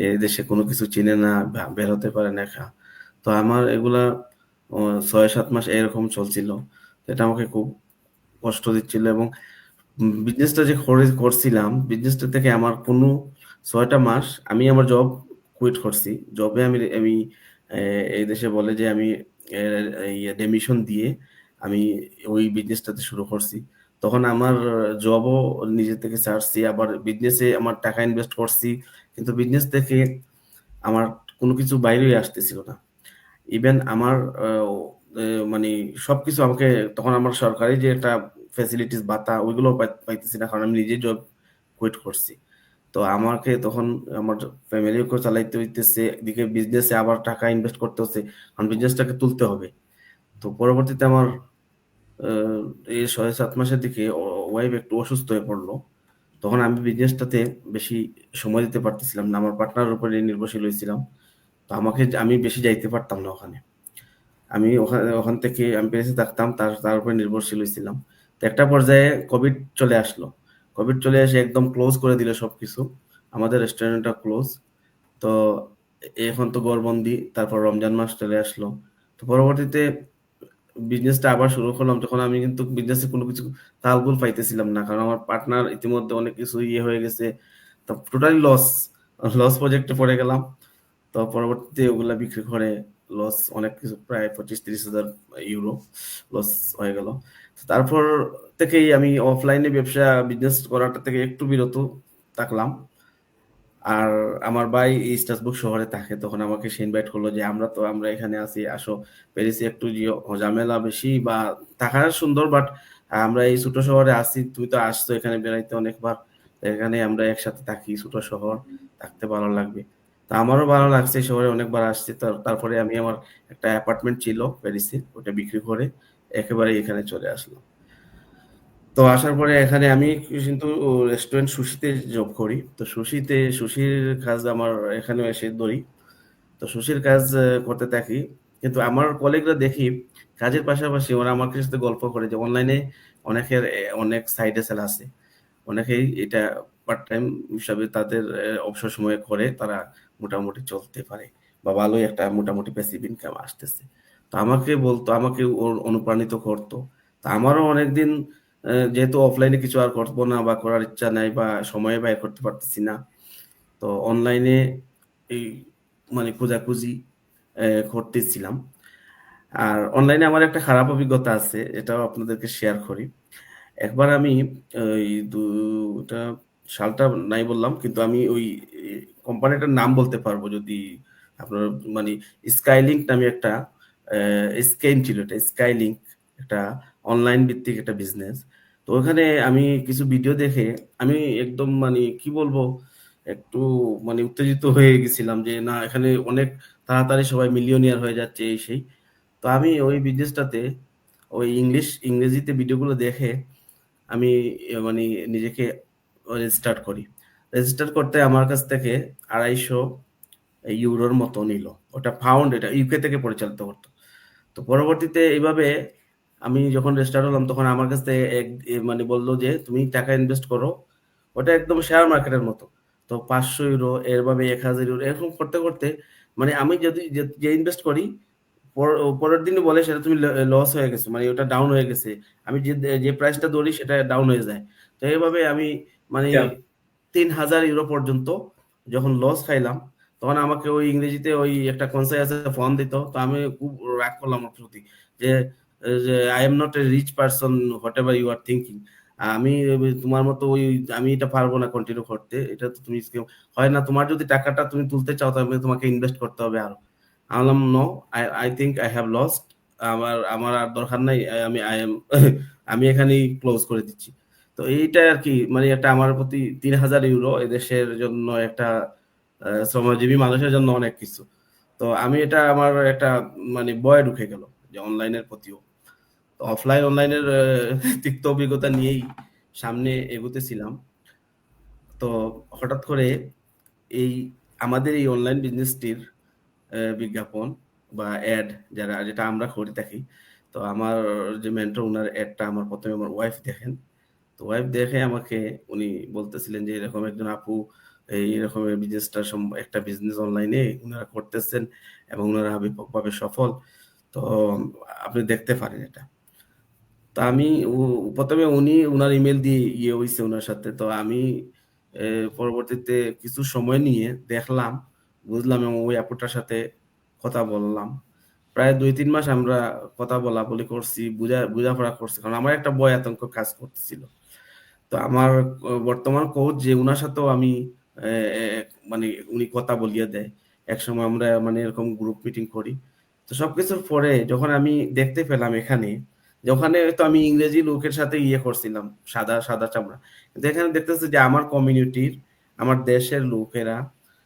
এ দেশে কোনো কিছু চিনে না, বের হতে পারে না একা। তো আমার এগুলা 6-7 মাস এরকম চলছিল। তো এটা আমাকে খুব কষ্ট দিচ্ছিল। এবং বিজনেসটা যে করছিলাম, বিজনেসটা থেকে আমার কোনো 6টা মাস আমি আমার জব কুইট করছি। জবে আমি আমি এই দেশে বলে যে আমি ডেমিশন দিয়ে আমি ওই বিজনেসটাতে শুরু করছি। তখন আমার জবও নিজে থেকে ছাড়ছি, আবার বিজনেসে আমার টাকা ইনভেস্ট করছি, কিন্তু বিজনেস থেকে আমার কোনো কিছু বাইরেই আসতেছিল না। ইভেন আমার মানে সবকিছু আমাকে, তখন আমার সরকারি যে একটা ফ্যাসিলিটিস ভাতা, ওইগুলো পাইতেছি না, কারণ আমি নিজে জব কুইট করছি। তো আমাকে তখন আমার ফ্যামিলিকে চালাইতে হইতেছে, এদিকে বিজনেসে আবার টাকা ইনভেস্ট করতে হচ্ছে, কারণ বিজনেসটাকে তুলতে হবে। তো পরবর্তীতে আমার আহ, এই 6-7 মাসের দিকে ওয়াইফ একটু অসুস্থ হয়ে পড়লো। তখন আমি বিজনেসটাতে বেশি সময় দিতে পারতেছিলাম না, আমার পার্টনারের উপরে নির্ভরশীল হয়েছিলাম। তো আমি বেশি যাইতে পারতাম না ওখানে। আমি ওখান থেকে আমি প্যারিসে থাকতাম, তার উপরে নির্ভরশীল হয়েছিলাম। তো একটা পর্যায়ে কোভিড চলে আসলো। কোভিড চলে এসে একদম ক্লোজ করে দিল সবকিছু, আমাদের রেস্টুরেন্টটা ক্লোজ। তো এখন তো ঘরবন্দি, তারপর রমজান মাস চলে আসলো। তো পরবর্তীতে বিজনেসটা আবার শুরু করলাম, তখন আমি কিন্তু বিজনেসে কোনো কিছু তালগোল পাইতেছিলাম না, কারণ আমার পার্টনার ইতিমধ্যে অনেক কিছু ইয়ে হয়ে গেছে। তো টোটালি লস লস প্রজেক্টে পড়ে গেলাম। তো পরবর্তীতে ওগুলা বিক্রি করে লস অনেক কিছু, প্রায় 25-30 হাজার ইউরো লস হয়ে গেল। তো তারপর থেকেই আমি অফলাইনে ব্যবসা, বিজনেস করাটা থেকে একটু বিরত থাকলাম। আর আমার ভাই এই স্ট্রাসবুর্গ শহরে থাকে, তখন আমাকে সে ইনভাইট করলো যে আমরা এখানে আছি, আসো প্যারিসে একটু ঝামেলা বেশি, বা থাকা সুন্দর, বাট আমরা এই ছোট শহরে আছি, তুমি তো আসছো এখানে বেড়াইতে অনেকবার, তো এখানে আমরা একসাথে থাকি, ছোট শহর, থাকতে ভালো লাগবে। তা আমারও ভালো লাগছে, শহরে অনেকবার আসছি। তারপরে আমি আমার একটা অ্যাপার্টমেন্ট ছিল প্যারিসে, ওটা বিক্রি করে একেবারে এখানে চলে আসলাম। তো আসার পরে এখানে আমি কিন্তু রেস্টুরেন্ট সুশিতে জব করি। তো সুশির কাজ আমার এখানে এসে ধরি। তো সুশির কাজ করতে থাকি। কিন্তু আমার কলিগরা দেখি কাজের পাশাপাশি ওরা আমার সাথে গল্প করে যে অনলাইনে অনেকের অনেক সাইড হাসেল আছে। অনেকেই এটা পার্ট টাইম হিসাবে তাদের অবসর সময়ে করে তারা মোটামুটি চলতে পারে। বা ভালোই একটা মোটামুটি প্যাসিভ ইনকাম আসতেছে। তো আমাকে বলতো, আমাকে অনুপ্রাণিত করতো। তা আমারও অনেকদিন যেহেতু অফলাইনে কিছু আর করবো না বা করার ইচ্ছা নাই বা সময় ব্যয় করতে পারতেছি না, তো অনলাইনে এই মানে খোঁজাখুঁজি করতেছিলাম। আর অনলাইনে আমার একটা খারাপ অভিজ্ঞতা আছে, এটাও আপনাদেরকে শেয়ার করি। একবার আমি ওই দুটা সালটা নাই বললাম, কিন্তু আমি ওই কোম্পানিটার নাম বলতে পারবো যদি আপনার মানে স্কাইলিংক নামে একটা স্কেম ছিল, এটা স্কাইলিংক একটা অনলাইন ভিত্তিক একটা বিজনেস। তো ওখানে আমি কিছু ভিডিও দেখে আমি একদম মানে কি বলবো, একটু মানে উত্তেজিত হয়ে গেছিলাম যে না, এখানে অনেক তাড়াতাড়ি সবাই মিলিয়নিয়ার হয়ে যাচ্ছে এই সেই। তো আমি ওই বিজনেসটাতে ওই ইংরেজিতে ভিডিওগুলো দেখে আমি মানে নিজেকে রেজিস্টার করি। রেজিস্টার করতে আমার কাছ থেকে 250 ইউরোর মতো নিল। ওটা পাউন্ড, এটা ইউকে থেকে পরিচালিত করতো। তো পরবর্তীতে এইভাবে আমি যখন রেজিস্টার হলাম তখন আমার কাছ থেকে মানে বললো যে তুমি টাকা ইনভেস্ট করো। ওটা একদম শেয়ার মার্কেটের মতো। তো 500 ইউরো, এরভাবে 1000 ইউরো, এরকম করতে করতে মানে আমি যদি যে ইনভেস্ট করি, পরের দিনই বলে সেটা তুমি লস হয়ে গেছে, মানে ওটা ডাউন হয়ে গেছে। আমি যে যে প্রাইসটা ধরি সেটা ডাউন হয়ে যায়। তো এইভাবে আমি মানে Yeah. 3000 ইউরো পর্যন্ত যখন লস খাইলাম, তখন আমাকে ওই ইংরেজিতে ওই একটা কনসাই আছে ফোন দিত। তো আমি খুব রাগ করলাম ওর প্রতি যে যে I am not a rich person whatever you are thinking. আমি তোমার মতো ওই আমি এটা পারবো না কন্টিনিউ করতে, এটা তো তুমি হয় না, তোমার যদি টাকাটা তুমি তুলতে চাও তাহলে তোমাকে ইনভেস্ট করতে হবে আরো। আমি বললাম no, I think I have lost, আমার আমার আর দরকার নাই, আমি আই এম আমি এখানেই ক্লোজ করে দিচ্ছি। তো এইটা আর কি, মানে একটা আমার প্রতি 3000 ইউরো এদেশের জন্য একটা শ্রমজীবী মানুষের জন্য অনেক কিছু। তো আমি এটা আমার একটা মানে ভয় ঢুকে গেল যে অনলাইনের প্রতিও। তো অফলাইন অনলাইনের তিক্ত অভিজ্ঞতা নিয়েই সামনে এগোতেছিলাম। তো হঠাৎ করে এই আমাদের এই অনলাইন বিজনেসটির বিজ্ঞাপন বা অ্যাড যেটা আমরা করে থাকি, তো আমার যে মেন্টর, উনার অ্যাডটা আমার প্রথমে আমার ওয়াইফ দেখেন। তো ওয়াইফ দেখে আমাকে উনি বলতেছিলেন যে এরকম একজন আপু এই রকমের একটা বিজনেস অনলাইনে উনারা করতেছেন এবং উনারা ব্যাপকভাবে সফল। তো আপনি দেখতে পারেন এটা। তা আমি প্রথমে উনি উনার ইমেল দিয়ে ইয়ে হইছে উনার সাথে। তো আমি পরবর্তীতে কিছু সময় নিয়ে দেখলাম, বুঝলাম এবং ওই আপুটার সাথে কথা বললাম। প্রায় 2-3 মাস আমরা কথা বলাবলি করছি, বুঝাপড়া করছি, কারণ আমার একটা ভয় আতঙ্ক কাজ করতেছিল। তো আমার বর্তমান কোচ যে উনার সাথেও আমি মানে উনি কথা বলিয়ে দেয়। একসময় আমরা মানে এরকম গ্রুপ মিটিং করি। তো সবকিছুর পরে যখন আমি দেখতে পেলাম এখানে, যে ওখানে তো আমি ইংরেজি লোকের সাথে ইয়ে করছিলাম, সাদা সাদা চামড়া, কিন্তু এখানে দেখতেছি যে আমার কমিউনিটির, আমার দেশের লোকেরা,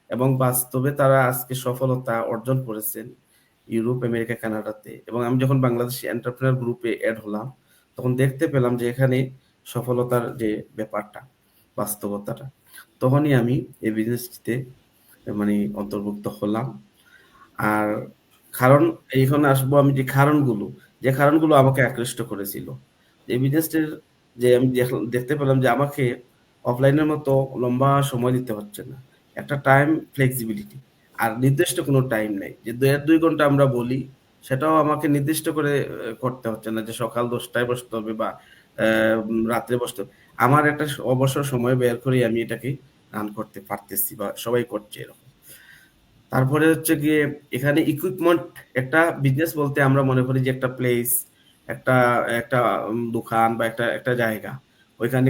এবং বাস্তবে তারা আজকে সফলতা অর্জন করেছেন ইউরোপ, আমেরিকা, কানাডাতে। এবং আমি যখন বাংলাদেশি এন্টারপ্রেনার গ্রুপে অ্যাড হলাম, তখন দেখতে পেলাম যে এখানে সফলতার যে ব্যাপারটা, বাস্তবতাটা, তখনই আমি এই বিজনেসটিতে মানে অন্তর্ভুক্ত হলাম। আর কারণ এইখানে আসবো আমি, যে কারণগুলো আমাকে আকৃষ্ট করেছিল এই বিজনেসটির, যে আমি দেখতে পেলাম যে আমাকে অফলাইনের মতো লম্বা সময় দিতে হচ্ছে না, একটা টাইম ফ্লেক্সিবিলিটি, আর নির্দিষ্ট কোনো টাইম নেই যে 1-2 ঘন্টা আমরা বলি, সেটাও আমাকে নির্দিষ্ট করে করতে হচ্ছে না যে সকাল 10টায় বসতে হবে বা রাত্রে বসতে হবে। আমার একটা অবসর সময় বের করে আমি এটাকে রান করতে পারতেছি বা সবাই করছে এরকম। তারপরে হচ্ছে গিয়ে এখানে ইকুইপমেন্ট, একটা বিজনেস বলতে আমরা মনে করি যে একটা প্লেস, একটা একটা দোকান বা একটা একটা জায়গা, ওইখানে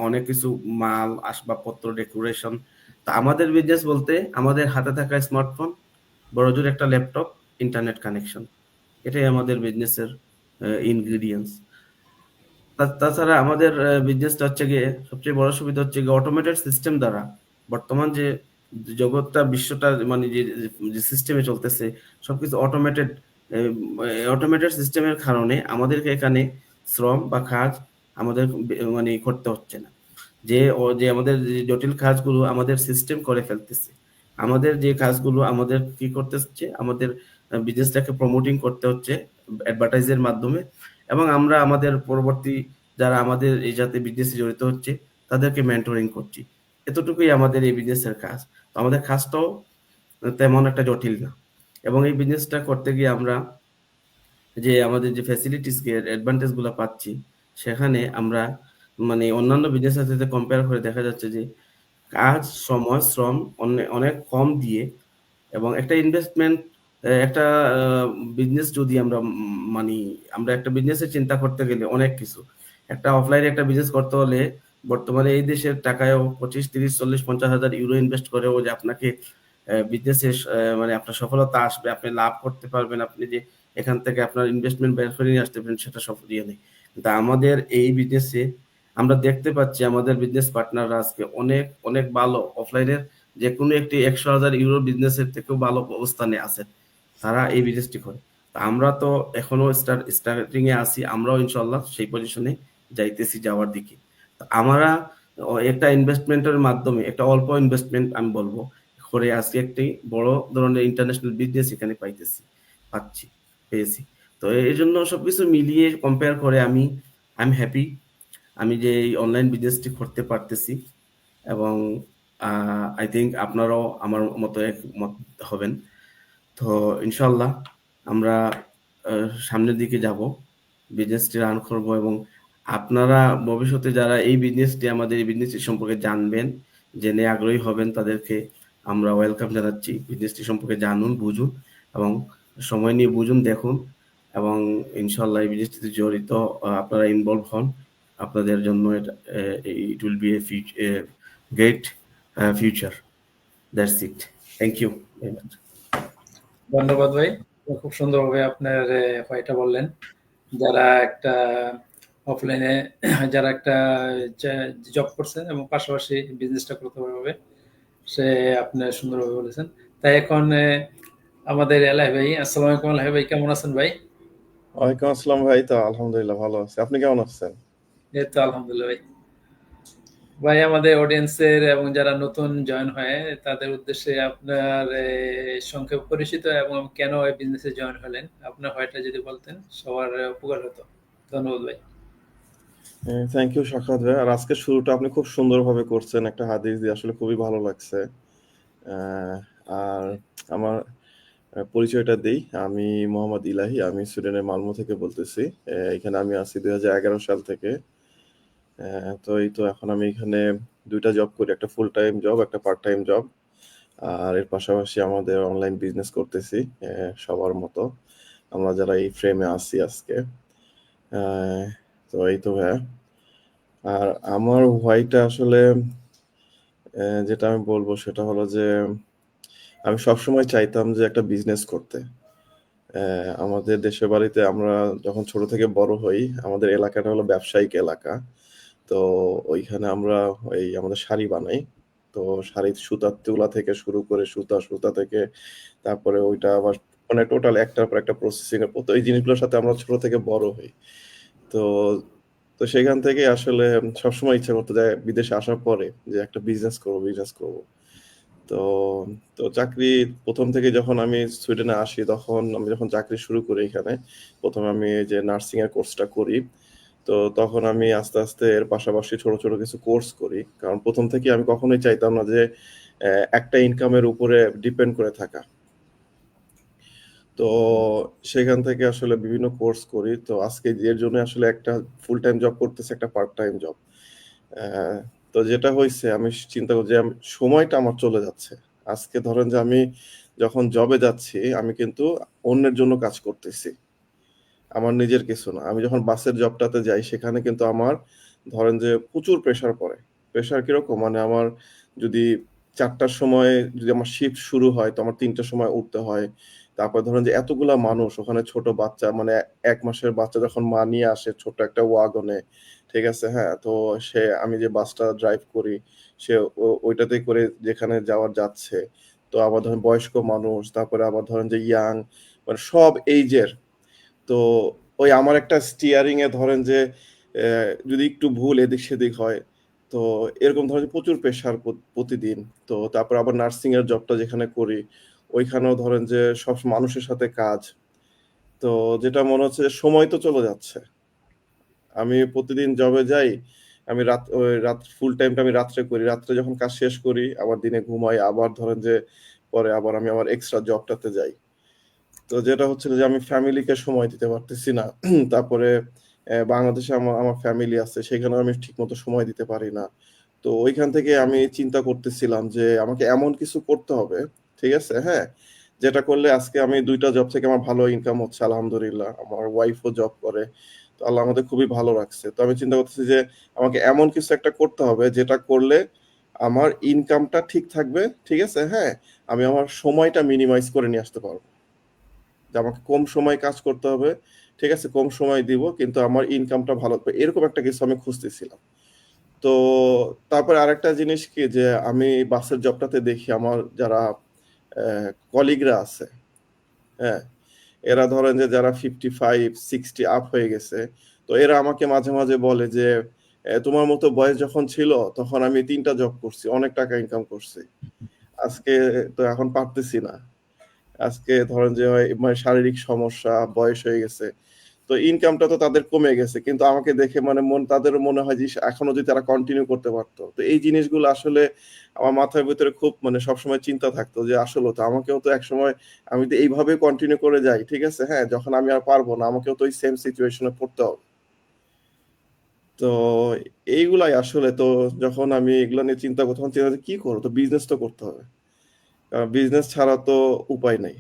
অনেক কিছু মাল, আসবাবপত্র, ডেকোরেশন। তো আমাদের বিজনেস বলতে আমাদের হাতে থাকা স্মার্টফোন, বড়জোর একটা ল্যাপটপ, ইন্টারনেট কানেকশন, এটাই আমাদের বিজনেসের ইনগ্রিডিয়েন্টস। তাছাড়া আমাদের বিজনেসটা হচ্ছে গিয়ে সবচেয়ে বড় সুবিধা হচ্ছে গিয়ে অটোমেটেড সিস্টেম দ্বারা বর্তমান যে জগৎটা, বিশ্বটা মানে যে সিস্টেমে চলতেছে, সবকিছু অটোমেটেড সিস্টেমের কারণে আমাদেরকে এখানে শ্রম বা কাজ আমাদের মানে করতে হচ্ছে না। যে আমাদের যে জটিল কাজগুলো আমাদের সিস্টেম করে ফেলতেছে। আমাদের যে কাজগুলো আমাদের কি করতে হচ্ছে, আমাদের বিজনেসটাকে প্রমোটিং করতে হচ্ছে অ্যাডভার্টাইজের মাধ্যমে, এবং আমরা আমাদের পরবর্তী যারা আমাদের এই যাতে বিজনেসে জড়িত হচ্ছে তাদেরকে মেন্টরিং করছি। এতটুকুই আমাদের এই বিজনেসের কাজ। তো আমাদের কাজটাও তেমন একটা জটিল না। এবং এই বিজনেসটা করতে গিয়ে আমরা যে আমাদের যে ফ্যাসিলিটিস অ্যাডভান্টেজ গুলো পাচ্ছি, সেখানে আমরা মানে অন্যান্য বিজনেসের সাথে কম্পেয়ার করে দেখা যাচ্ছে যে কাজ, সময়, শ্রম অনেক অনেক কম দিয়ে এবং একটা ইনভেস্টমেন্ট, একটা বিজনেস যদি আমরা মানে আমরা একটা বিজনেসের চিন্তা করতে গেলে অনেক কিছু, একটা অফলাইনে একটা বিজনেস করতে হলে বর্তমানে এই দেশের টাকায়ও 25, 30, 40, 50 হাজার ইউরো ইনভেস্ট করেও যে আপনাকে বিজনেসে মানে আপনার সফলতা আসবে, আপনি লাভ করতে পারবেন, আপনি যে এখান থেকে আপনার ইনভেস্টমেন্ট বের করে নিয়ে আসতে পারেন, সেটা সফল ইয়ে নেই। কিন্তু আমাদের এই বিজনেসে আমরা দেখতে পাচ্ছি আমাদের বিজনেস পার্টনাররা আজকে অনেক অনেক ভালো, অফলাইনের যে কোনো একটি 100,000 ইউরো বিজনেসের থেকেও ভালো অবস্থানে আছে, তারা এই বিজনেসটি করে। তা আমরা তো এখনো স্টার্টিং এ আছি, আমরাও ইনশাল্লাহ সেই পজিশনে যাইতেছি, যাওয়ার দিকে। তো আমরা একটা ইনভেস্টমেন্টের মাধ্যমে, একটা অল্প ইনভেস্টমেন্ট আমি বলবো করে আজকে একটি বড় ধরনের ইন্টারন্যাশনাল বিজনেস এখানে পেয়েছি। তো এই জন্য সবকিছু মিলিয়ে কম্পেয়ার করে আমি হ্যাপি আমি যে এই অনলাইন বিজনেসটি করতে পারতেছি। এবং আই থিঙ্ক আপনারাও আমার মতো একমত হবেন। তো ইনশাল্লাহ আমরা সামনের দিকে যাব, বিজনেসটি রান করব, এবং আপনারা ভবিষ্যতে যারা আমাদের এই বিজনেসটি সম্পর্কে জানবেন, জেনে আগ্রহী হবেন, তাদেরকে আমরা ওয়েলকাম জানাচ্ছি। বিজনেসটি সম্পর্কে জানুন, বুঝুন, এবং সময় নিয়ে বুঝুন, দেখুন, এবং ইনশাল্লাহ এই বিজনেসটিতে জড়িত আপনারা ইনভলভ হন। আপনাদের জন্য এটা it will be a great future. That's it. Thank you very much. ধন্যবাদ ভাই, খুব সুন্দরভাবে আপনার হয়টা বললেন। যারা একটা অফলাইনে যারা একটা জব করছেন এবং পাশাপাশি বিজনেসটা করতে পারবে, সে আপনার সুন্দরভাবে বলেছেন। তাই এখন আমাদের এলাই ভাই, আসসালামু আলাইকুম। এলাই ভাই কেমন আছেন ভাই? ওয়ালাইকুম আসসালাম ভাই। তো আলহামদুলিল্লাহ ভালো আছি। আপনি কেমন আছেন? এই তো আলহামদুলিল্লাহ ভাই। ভাই, আমাদের অডিয়েন্সের এবং যারা নতুন জয়েন হয় তাদের উদ্দেশ্যে আপনার সংক্ষেপ পরিচিত এবং কেন এই বিজনেসে জয়েন হলেন আপনার হয়টা যদি বলতেন, সবার উপকার হতো। ধন্যবাদ ভাই। থ্যাংক ইউ সাখাত ভাই। আর আজকে শুরুটা আপনি খুব সুন্দরভাবে করছেন একটা হাদিস দিয়ে, আসলে খুবই ভালো লাগছে। আর আমার পরিচয়টা দেই, আমি মোহাম্মদ ইলাহি, আমি সুইডেনের মালমো থেকে বলতেছি। এখানে আমি আছি 2011 সাল থেকে। তো এই তো এখন আমি এখানে দুইটা জব করি, একটা ফুল টাইম জব, একটা পার্ট টাইম জব। আর এর পাশাপাশি আমাদের অনলাইন বিজনেস করতেছি সবার মতো আমরা যারা এই ফ্রেমে আছি আজকে। তো এই তো ভাইয়া। আর আমার হোয়াইটা আসলে যেটা আমি বলবো সেটা হলো যে আমি সবসময় চাইতাম যে একটা বিজনেস করতে। আমাদের দেশের বাড়িতে আমরা যখন ছোট থেকে বড় হই, আমাদের এলাকাটা হলো ব্যবসায়িক এলাকা। তো ওইখানে আমরা আমাদের শাড়ি বানাই। তো শাড়ির সুতার তুলা থেকে শুরু করে সুতা থেকে তারপরে ওইটা আবার মানে টোটাল একটার পর একটা প্রসেসিং এর তো এই জিনিসগুলোর সাথে আমরা ছোট থেকে বড় হই। তো তো সেখান থেকে আসলে সবসময় ইচ্ছা করতো যে বিদেশে আসার পরে যে একটা বিজনেস করব। তো তো চাকরি প্রথম থেকে যখন আমি সুইডেনে আসি, তখন আমি যখন চাকরি শুরু করি এখানে, প্রথমে আমি এই যে নার্সিং এর কোর্সটা করি। তো তখন আমি আস্তে আস্তে এর পাশাপাশি ছোট ছোট কিছু কোর্স করি, কারণ প্রথম থেকে আমি কখনোই চাইতাম না যে একটা ইনকামের উপরে ডিপেন্ড করে থাকা। তো সেখান থেকে আসলে বিভিন্ন কোর্স করি। তো আজকে এর জন্য আসলে একটা ফুল টাইম জব করতেছি, একটা পার্ট টাইম জব। তো যেটা হয়েছে, আমি চিন্তা করি যে সময়টা আমার চলে যাচ্ছে। আজকে ধরেন যে আমি যখন জবে যাচ্ছি, আমি কিন্তু অন্যের জন্য কাজ করতেছি, আমার নিজের কিছু না। আমি যখন বাসের জবটাতে যাই, সেখানে কিন্তু আমার ধরেন যে প্রচুর প্রেসার পড়ে। প্রেসার কিরকম, মানে আমার যদি 4টার সময় যদি আমার শিফট শুরু হয়, তো আমার 3টার সময় উঠতে হয়। তারপর ধরেন যে এতগুলা মানুষ ওখানে, ছোট বাচ্চা, মানে 1 মাসের বাচ্চা যখন মা নিয়ে আসে ছোট একটা ওয়াগনে, ঠিক আছে, হ্যাঁ, তো আমি যে বাসটা ড্রাইভ করি, সে ওইটাতে করে যেখানে যাচ্ছে। তো আবার ধরেন বয়স্ক মানুষ, তারপরে আবার ধরেন যে ইয়াং, মানে সব এইজের। তো ওই আমার একটা স্টিয়ারিং এ ধরেন যে যদি একটু ভুল এদিক সেদিক হয়, তো এরকম ধরেন যে প্রচুর প্রেশার প্রতিদিন। তো তারপর আবার নার্সিং এর জবটা যেখানে করি, ওইখানেও ধরেন যে সব মানুষের সাথে কাজ। তো যেটা মনে হচ্ছে যে সময় তো চলে যাচ্ছে। আমি প্রতিদিন জবে যাই, আমি রাত ফুল টাইমটা আমি রাত্রে করি, রাত্রে যখন কাজ শেষ করি আবার দিনে ঘুমাই, আবার ধরেন যে পরে আবার আমি আমার এক্সট্রা জবটাতে যাই। তো যেটা হচ্ছিল যে আমি ফ্যামিলিকে সময় দিতে পারতেছি না। তারপরে বাংলাদেশে আমার ফ্যামিলি আছে, সেখানেও আমি ঠিকমতো সময় দিতে পারি না। তো ওইখান থেকে আমি চিন্তা করতেছিলাম যে আমাকে এমন কিছু করতে হবে, ঠিক আছে? হ্যাঁ, যেটা করলে আজকে আমি ২টা জব থেকে আমার ভালো ইনকাম হচ্ছে আলহামদুলিল্লাহ। আমার ওয়াইফও জব করে। তো আল্লাহ আমাদের খুবই ভালো রাখছে। তো আমি চিন্তা করতেছি যে আমাকে এমন কিছু একটা করতে হবে যেটা করলে আমার ইনকামটা ঠিক থাকবে, ঠিক আছে? হ্যাঁ, আমি আমার সময়টা মিনিমাইজ করে নিয়ে আসতে পারবো। যে আমাকে কম সময়ে কাজ করতে হবে, ঠিক আছে? কম সময় দিব কিন্তু আমার ইনকামটা ভালো হবে। এরকম একটা কিছু আমি খুঁজতেছিলাম। তো তারপরে আরেকটা জিনিস কি যে আমি বাসের জবটাতে দেখি আমার যারা কলিগরা আছে, হ্যাঁ? এরা ধরেন যে যারা 55, 60 আপ হয়ে গেছে, তো এরা আমাকে মাঝে, মাঝে বলে যে, তোমার মতো বয়স যখন ছিল তখন আমি ৩ টা জব করছি। অনেক টাকা ইনকাম করছি। আজকে তো এখন পারতেছি না। আজকে ধরেন যে মানে শারীরিক সমস্যা, বয়স হয়ে গেছে। তো ইনকামটা তো তাদের কমে গেছে। কিন্তু আমাকে দেখে মানে তাদেরও মনে হয় যে এখনো যদি তারা কন্টিনিউ করতে পারতো। তো এই জিনিসগুলো আসলে আমার মাথার ভেতরে খুব মানে সবসময় চিন্তা থাকতো যে আসলেও তো আমাকেও তো একসময় আমি যদি এইভাবে কন্টিনিউ করে যাই, ঠিক আছে? হ্যাঁ, যখন আমি আর পারবো না আমাকেও তো ওই সেম সিচুয়েশন এ পড়তে হবে। তো এইগুলাই আসলে তো যখন আমি এগুলা নিয়ে চিন্তা করতাম, তখন চিন্তা কি করব? তো বিজনেস তো করতে হবে। কারণ বিজনেস ছাড়া তো উপায় নাই।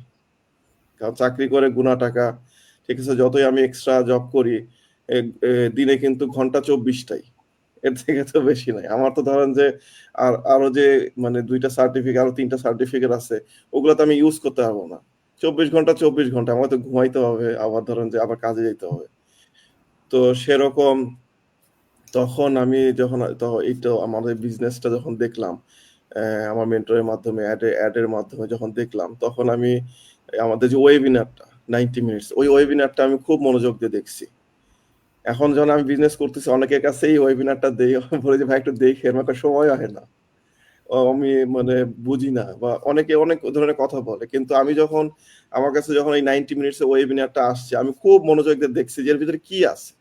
কারণ চাকরি করে গুনা টাকা, ঠিক আছে? যতই আমি এক্সট্রা জব করি, এ এ দিনে কিন্তু ঘন্টা ২৪ টাই। এর থেকে তো বেশি নাই। আমার তো ধরেন যে আরো যে মানে ২ টা সার্টিফিকেট, আরো ৩ টা সার্টিফিকেট আছে, ওগুলো তো আমি ইউজ করতে পারবো না। ২৪ ঘন্টা ২৪ ঘন্টা। আমার তো ঘুমাইতে হবে, আবার ধরেন যে আবার কাজে যাইতে হবে। তো সেরকম তখন আমি যখন এই তো আমাদের বিজনেসটা যখন দেখলাম, আমার মেন্টরের মাধ্যমে এড এর মাধ্যমে যখন দেখলাম, তখন আমি আমাদের যে ওয়েবিনারটা 90 মিনিটস, ওই ওয়েবিনারটা আমি খুব মনোযোগ দিয়ে দেখছি। এখন যখন আমি বিজনেস করতেছি অনেকের কাছে এই ওয়েবিনারটা দেই, বলে যে, "ভাই একটু দেখেন।" আমার কাছে সময় হয় না। আমি মানে বুঝি না বা অনেকে অনেক ধরনের কথা বলে। কিন্তু আমি যখন আমার কাছে যখন এই 90 মিনিটস এর ওয়েবিনারটা আসছে, আমি খুব মনোযোগ দিয়ে দেখছি যে এর ভিতরে কি আছে।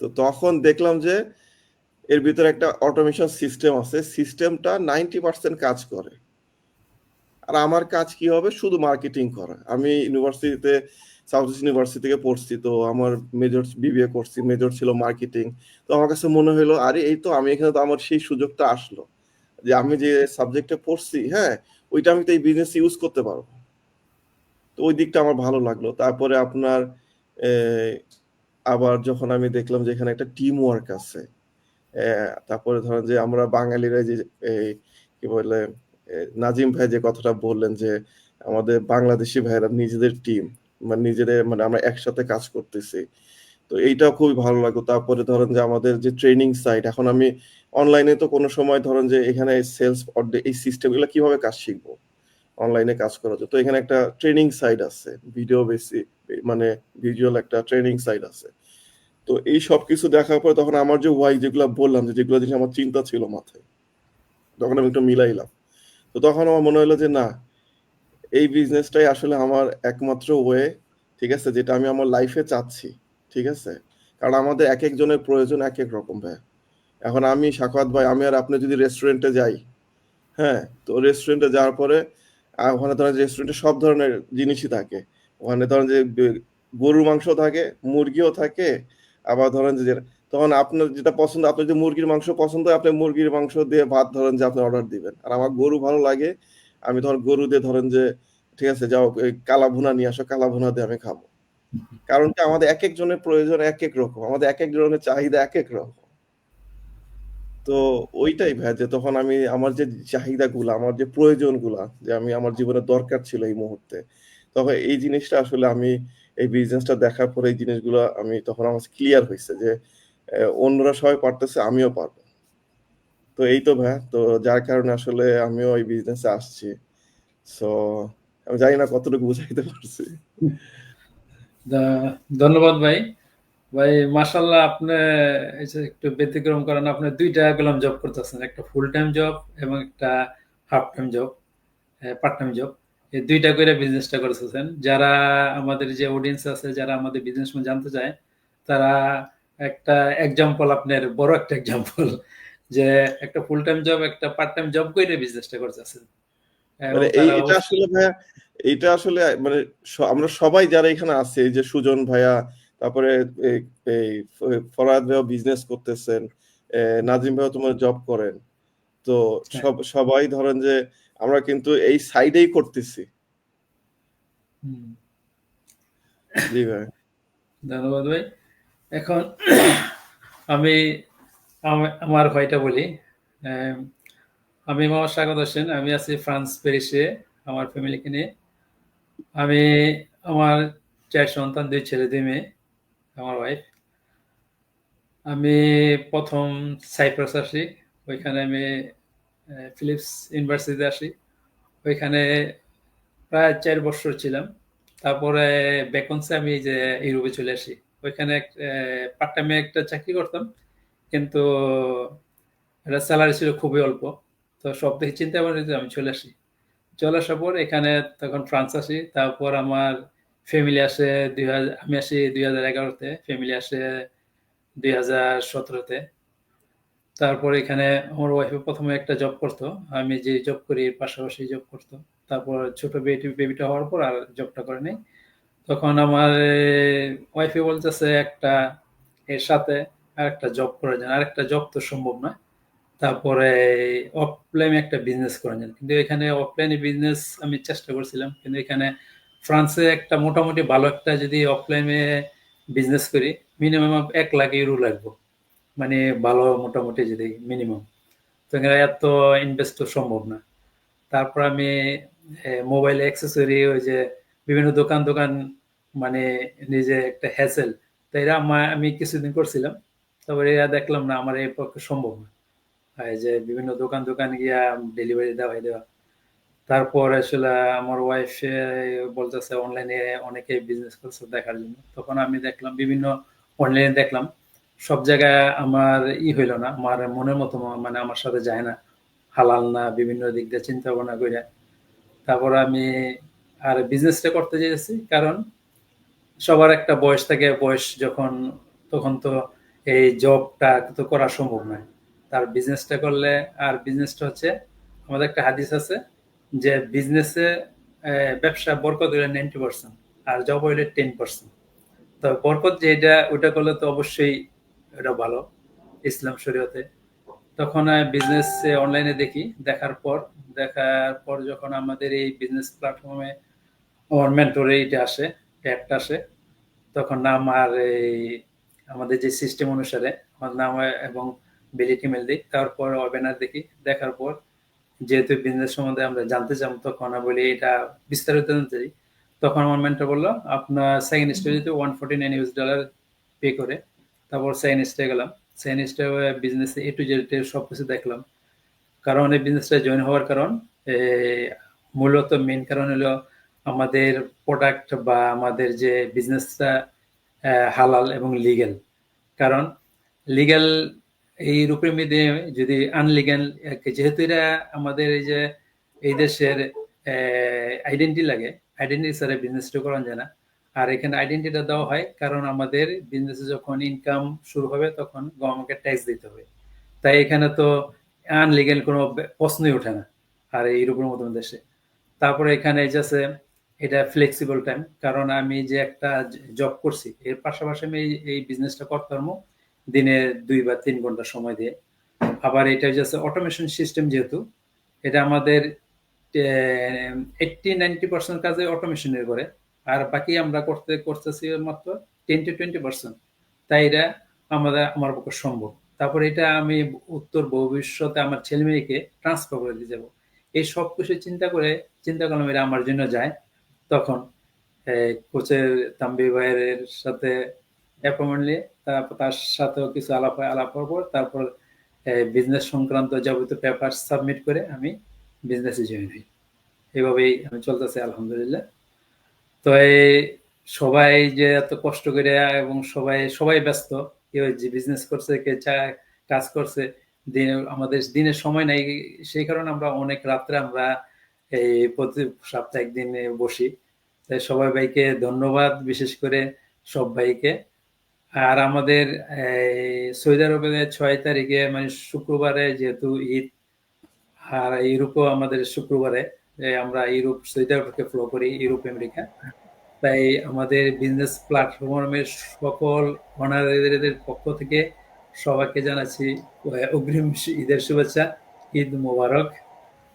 তো তখন দেখলাম যে এর ভিতরে একটা অটোমেশন সিস্টেম আছে। সিস্টেমটা 90% কাজ করে। আর আমার কাজ কি হবে? শুধু মার্কেটিং করা। আমি ইউনিভার্সিটিতে সাউথ ইস্ট ইউনিভার্সিটি থেকে পড়ছি। তো আমার মেজর বিবিএ করছি। মেজর ছিল মার্কেটিং। তো আমার কাছে মনে হইলো আরে এই তো আমি এখানে তো আমার সেই সুযোগটা আসলো। যে আমি যে সাবজেক্টে পড়ছি, হ্যাঁ? ওইটা আমি তো এই বিজনেসে ইউজ করতে পারবো। তো ওই দিকটা আমার ভালো লাগলো। তারপরে আপনার এ আবার যখন আমি দেখলাম যে এখানে একটা টিম ওয়ার্ক আছে। তারপরে ধরেন যে আমরা বাঙালিরা যে এই কি বলে নাজিম ভাই যে কথাটা বললেন যে আমাদের বাংলাদেশি ভাইয়েরা নিজেদের টিম মানে নিজেদের মানে আমরা একসাথে কাজ করতেছি। তো এইটাও খুবই ভালো লাগলো। তারপরে ধরেন যে আমাদের যে ট্রেনিং সাইট এখন আমি অনলাইনে তো কোনো সময় ধরেন যে এখানে সেলস এই সিস্টেম এগুলো কিভাবে কাজ শিখবো? অনলাইনে কাজ করা যায়। তো এখানে একটা ট্রেনিং সাইট আছে। ভিডিও মানে ভিজুয়াল একটা ট্রেনিং সাইট আছে। তো এই সবকিছু দেখার পরে তখন আমার যে ওয়াই যেগুলা বললাম যে যেগুলো জিনিস আমার চিন্তা ছিল মাথায়, তখন আমি একটু মিলাইলাম। তো তখন আমার মনে হলো যে না, এই বিজনেসটাই আসলে আমার একমাত্র ওয়ে, ঠিক আছে? যেটা আমি আমার লাইফে চাচ্ছি, ঠিক আছে? কারণ আমাদের একেক জনের প্রয়োজন একেক রকম ভাইয়া। এখন আমি সাখাওয়াত ভাই, আমি আর আপনি যদি রেস্টুরেন্টে যাই, হ্যাঁ? তো রেস্টুরেন্টে যাওয়ার পরে ওখানে ধরেন যে রেস্টুরেন্টে সব ধরনের জিনিসই থাকে। ওখানে ধরেন যে গরুর মাংস থাকে, মুরগিও থাকে, আবার ধরেন যে তখন আপনার যেটা পছন্দ, আপনার যদি মুরগির মাংস পছন্দ হয়, আপনি মুরগির মাংস দিয়ে ভাত ধরেন যে আপনি অর্ডার দিবেন। আর আমার গরু ভালো লাগে, আমি ধরেন গরু দিয়ে ধরেন যে ঠিক আছে যাও কালা ভুনা নিয়ে আসো, কালা ভুনা দিয়ে আমি খাবো। কারণ কি আমাদের একেক জনের প্রয়োজন একেক রকম। আমাদের একেক জনের চাহিদা একেক রকম। তো ওইটাই ভাইয়া যে তখন আমি আমার যে চাহিদাগুলা, আমার যে প্রয়োজনগুলা যে আমি আমার জীবনে দরকার ছিল এই মুহূর্তে, তখন এই জিনিসটা আসলে আমি এই বিজনেসটা দেখার পরে এই জিনিসগুলা আমি তখন আমার ক্লিয়ার হইছে যে অন্যরা সবাই পারতেছে আমিও পারবো। তো এই তো ভাইয়া, তো যার কারণে আসলে আমিও এই বিজনেসে আসছি। সো আমি জানি না কতটুকু বুঝাইতে পারছি। ধন্যবাদ ভাই। ভাই মাশাআল্লাহ, আপনি এই যে একটু ব্যতিক্রম করেন, আপনি ২ টা গোলাম জব করতেছেন। একটা ফুল টাইম জব এবং একটা half time job, part time job. এই ২ টা করে বিজনেসটা করতেছেন। যারা আমাদের যে অডিয়েন্স আছে, যারা আমাদের বিজনেস সম্বন্ধে জানতে চায়, তারা একটা এক্সাম্পল, আপনার বড় একটা এক্সাম্পল যে একটা ফুল টাইম জব, একটা পার্ট টাইম জব করে বিজনেসটা করতেছেন। এবং মানে তারা এটা আসলে ভাইয়া, এইটা আসলে মানে আমরা সবাই যারা এখানে আছে, এই যে সুজন ভাইয়া, তারপরে এই এই ফরহাদ ভাইয়া বিজনেস করতেছেন, নাজিম ভাইয়া তোমার জব করেন, তো হ্যাঁ, সবাই ধরেন যে আমরা কিন্তু এই সাইডেই করতেছি। হুম, জি ভাই। ধন্যবাদ ভাই। এখন আমি আমার ভয়টা বলি। আহ, আমি মোহাম্মদ স্বাগত হোসেন, আমি আছি ফ্রান্স প্যারিসে আমার ফ্যামিলিকে নিয়ে। আমি আমার 4 সন্তান, 2 ছেলে 2 মেয়ে, আমার ওয়াইফ। আমি প্রথম সাইপ্রাস আসি, ওইখানে আমি ফিলিপস ইউনিভার্সিটিতে আসি, ওইখানে প্রায় 4 বছর ছিলাম। তারপরে ভ্যাকেন্সি আমি এই যে ইউরোপে চলে আসি, ওইখানে পার্ট টাইমে একটা চাকরি করতাম, কিন্তু এটা স্যালারি ছিল খুবই অল্প। তো সব থেকে চিন্তা করে যে আমি চলে আসি। চলে আসার পর এখানে তখন ফ্রান্স আসি, তারপর আমার ফ্যামিলি আসে 2000, আমি আসি 2011-তে, ফ্যামিলি আসে 2017-তে। তারপর এখানে আমার ওয়াইফে প্রথমে একটা জব করতো, আমি যে জব করি এর পাশাপাশি জব করতো। তারপর ছোট বেবিটা হওয়ার পর আর জবটা করে নাই। তখন আমার ওয়াইফে বলতেছে একটা এর সাথে আর একটা জব করা যায়, আর একটা জব তো সম্ভব না। তারপরে অফলাইনে একটা বিজনেস করা যায়, কিন্তু এখানে অফলাইনে বিজনেস আমি চেষ্টা করছিলাম, কিন্তু এখানে ফ্রান্সে একটা মোটামুটি ভালো একটা যদি অফলাইনে বিজনেস করি, মিনিমাম 1 লাখ ইউরো লাগবে, মানে ভালো মোটামুটি যদি মিনিমাম। তো এখানে এত ইনভেস্ট তো সম্ভব না। তারপর আমি মোবাইল অ্যাক্সেসরি, ওই যে বিভিন্ন দোকান দোকান, মানে নিজে একটা হ্যাসেল, তো এরা আমি কিছুদিন করছিলাম। তারপরে এরা দেখলাম না আমার এই পক্ষে সম্ভব না, এই যে বিভিন্ন দোকান দোকান গিয়া ডেলিভারি দেওয়া। তারপর আসলে আমার ওয়াইফ বলতেছে অনলাইনে অনেকে বিজনেস করছে দেখার জন্য, তখন আমি দেখলাম বিভিন্ন অনলাইনে দেখলাম, সব জায়গায় আমার হইল না, আমার মনের মতো, মানে আমার সাথে যায় না, হালাল না, বিভিন্ন দিক দিয়ে চিন্তা ভাবনা করে। তারপর আমি আর বিজনেসটা করতে চেয়েছি, কারণ সবার একটা বয়স থাকে, বয়স যখন, তখন তো এই জবটা তো করা সম্ভব নয়। তার বিজনেসটা করলে, আর বিজনেসটা হচ্ছে, আমাদের একটা হাদিস আছে যে বিজনেসে, ব্যবসা বরকত হইলে 90%, আর জব হইলে 10%। তো বরকত যেটা, ওটা করলে তো অবশ্যই এটা ভালো ইসলাম শরীয়তে। তখন বিজনেস অনলাইনে দেখি, দেখার পর যখন আমাদের এই বিজনেস প্ল্যাটফর্মে আমার মেন্টরে এটা আসে, অ্যাডটা আসে, তখন নাম আর এই আমাদের যে সিস্টেম অনুসারে আমার নাম এবং বিলিট ইমেল দিই, তারপর ওয়েবিনার দেখি, দেখার পর যেহেতু বিজনেস সম্বন্ধে আমরা জানতে চাম, তখন আমি বলি এটা বিস্তারিত জানতে চাই। তখন আমার মেন্টর বললো আপনার সেকেন্ড স্টেজে $149 পে করে, তারপর সেকেন্ড স্টেজে গেলাম। সেকেন্ড স্টেজে বিজনেস A to Z সবকিছু দেখলাম। কারণ এই বিজনেসটা জয়েন হওয়ার কারণ, মূলত মেন কারণ হলো আমাদের প্রোডাক্ট বা আমাদের যে বিজনেসটা হালাল এবং লিগ্যাল। কারণ লিগ্যাল এই রূপের মধ্যে যদি আনলিগ্যাল, যেহেতু এটা আমাদের এই যে এই দেশের আইডেন্টি লাগে, আইডেন্টি ছাড়া বিজনেসটা করা যায় না। আর এখানে আইডেন্টিটা দেওয়া হয় কারণ আমাদের বিজনেসে যখন ইনকাম শুরু হবে তখন গভর্নমেন্টকে ট্যাক্স দিতে হবে। তাই এখানে তো আনলিগ্যাল কোনো প্রশ্নই ওঠে না আর ইউরোপের মতন দেশে। তারপরে এখানে যাচ্ছে এটা ফ্লেক্সিবল টাইম, কারণ আমি যে একটা জব করছি এর পাশাপাশি আমি এই বিজনেসটা করতে পারবো দিনে 2 বা 3 ঘন্টা সময় দিয়ে। আবার এটা যাচ্ছে অটোমেশন সিস্টেম, যেহেতু এটা আমাদের 80-90% কাজে অটোমেশনের করে, আর বাকি আমরা করতেছি মাত্র 10-20%। তাই এটা আমার পক্ষে সম্ভব। তারপর এটা আমি উত্তর ভবিষ্যতে আমার ছেলে মেয়েকে ট্রান্সফার করে দিয়ে যাবো। এই সব কিছু চিন্তা করলাম এটা আমার জন্য যায়। তখন কোচের তাম্বি ভাইয়ের সাথে অ্যাপয়েন্টমেন্ট নিয়ে, তারপর তার সাথেও কিছু আলাপ হয়, আলাপ হওয়ার পর তারপর বিজনেস সংক্রান্ত যাবতীয় পেপার সাবমিট করে আমি বিজনেসে জয়েন হই। এভাবেই আমি চলতেছি আলহামদুলিল্লাহ। তো এই সবাই যে এত কষ্ট করে, এবং সবাই সবাই ব্যস্ত, কেউ যে বিজনেস করছে, কে কাজ করছে, আমাদের দিনের সময় নাই, সেই কারণে আমরা অনেক রাত্রে আমরা এই প্রতি সপ্তাহে একদিন বসি। তাই সবাই ভাইকে ধন্যবাদ, বিশেষ করে সব ভাইকে। আর আমাদের সৌদি আরবে 6 তারিখে মানে শুক্রবারে যেহেতু ঈদ, আর ইউরোপেও আমাদের শুক্রবারে, আমরা ইউরোপ, সৌদি আরবকে ফলো করি, ইউরোপ আমেরিকা। তাই আমাদের বিজনেস প্ল্যাটফর্মের সকল অনারারিদের পক্ষ থেকে সবাইকে জানাচ্ছি অগ্রিম ঈদের শুভেচ্ছা, ঈদ মোবারক।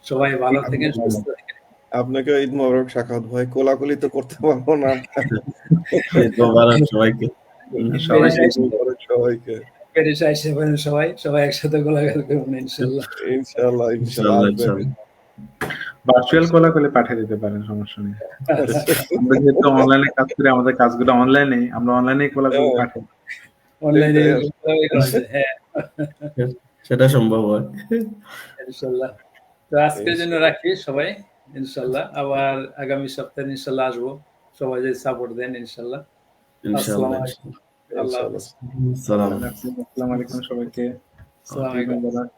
সবাই ভালো থাকেন, সুস্থ থাকেন। আপনাকে ঈদ মোবারক সাখাওয়াত ভাই। কোলাকুলি তো করতে পারবো না। ঈদ মোবারক সবাইকে। সবাইকে ঈদ মোবারক সবাইকে। প্যারিসে আইসা পারেন সবাই একসাথে গোলাগাল করবেন ইনশাল্লাহ। ইনশাআল্লাহ ইনশাআল্লাহ, আসবেন। ইনশাআল্লাহ। ভার্চুয়াল কোলাকুলি পাঠিয়ে দিতে পারেন, সমস্যা নেই। আমরা যেহেতু অনলাইনে কাজ করি, আমাদের কাজগুলো অনলাইনে, আমরা অনলাইনে কোলাকুলি হ্যাঁ। পাঠাই। অনলাইনে এটাই হ্যাঁ, সেটা সম্ভব হয়। ইনশাল্লাহ। তো আজকের জন্য রাখি সবাই, ইনশাল্লাহ। আবার আগামী সপ্তাহে ইনশাল্লাহ আসবো। সবাই যদি সাপোর্ট দেন ইনশাল্লাহ। আসসালামু ইনশাআল্লাহ, আলাইকুম। আল্লাহ হাফেজ। সালাম। আসসালামু আলাইকুম সবাইকে। আসসালামু ঈদ আলাইকুম। মোবারক।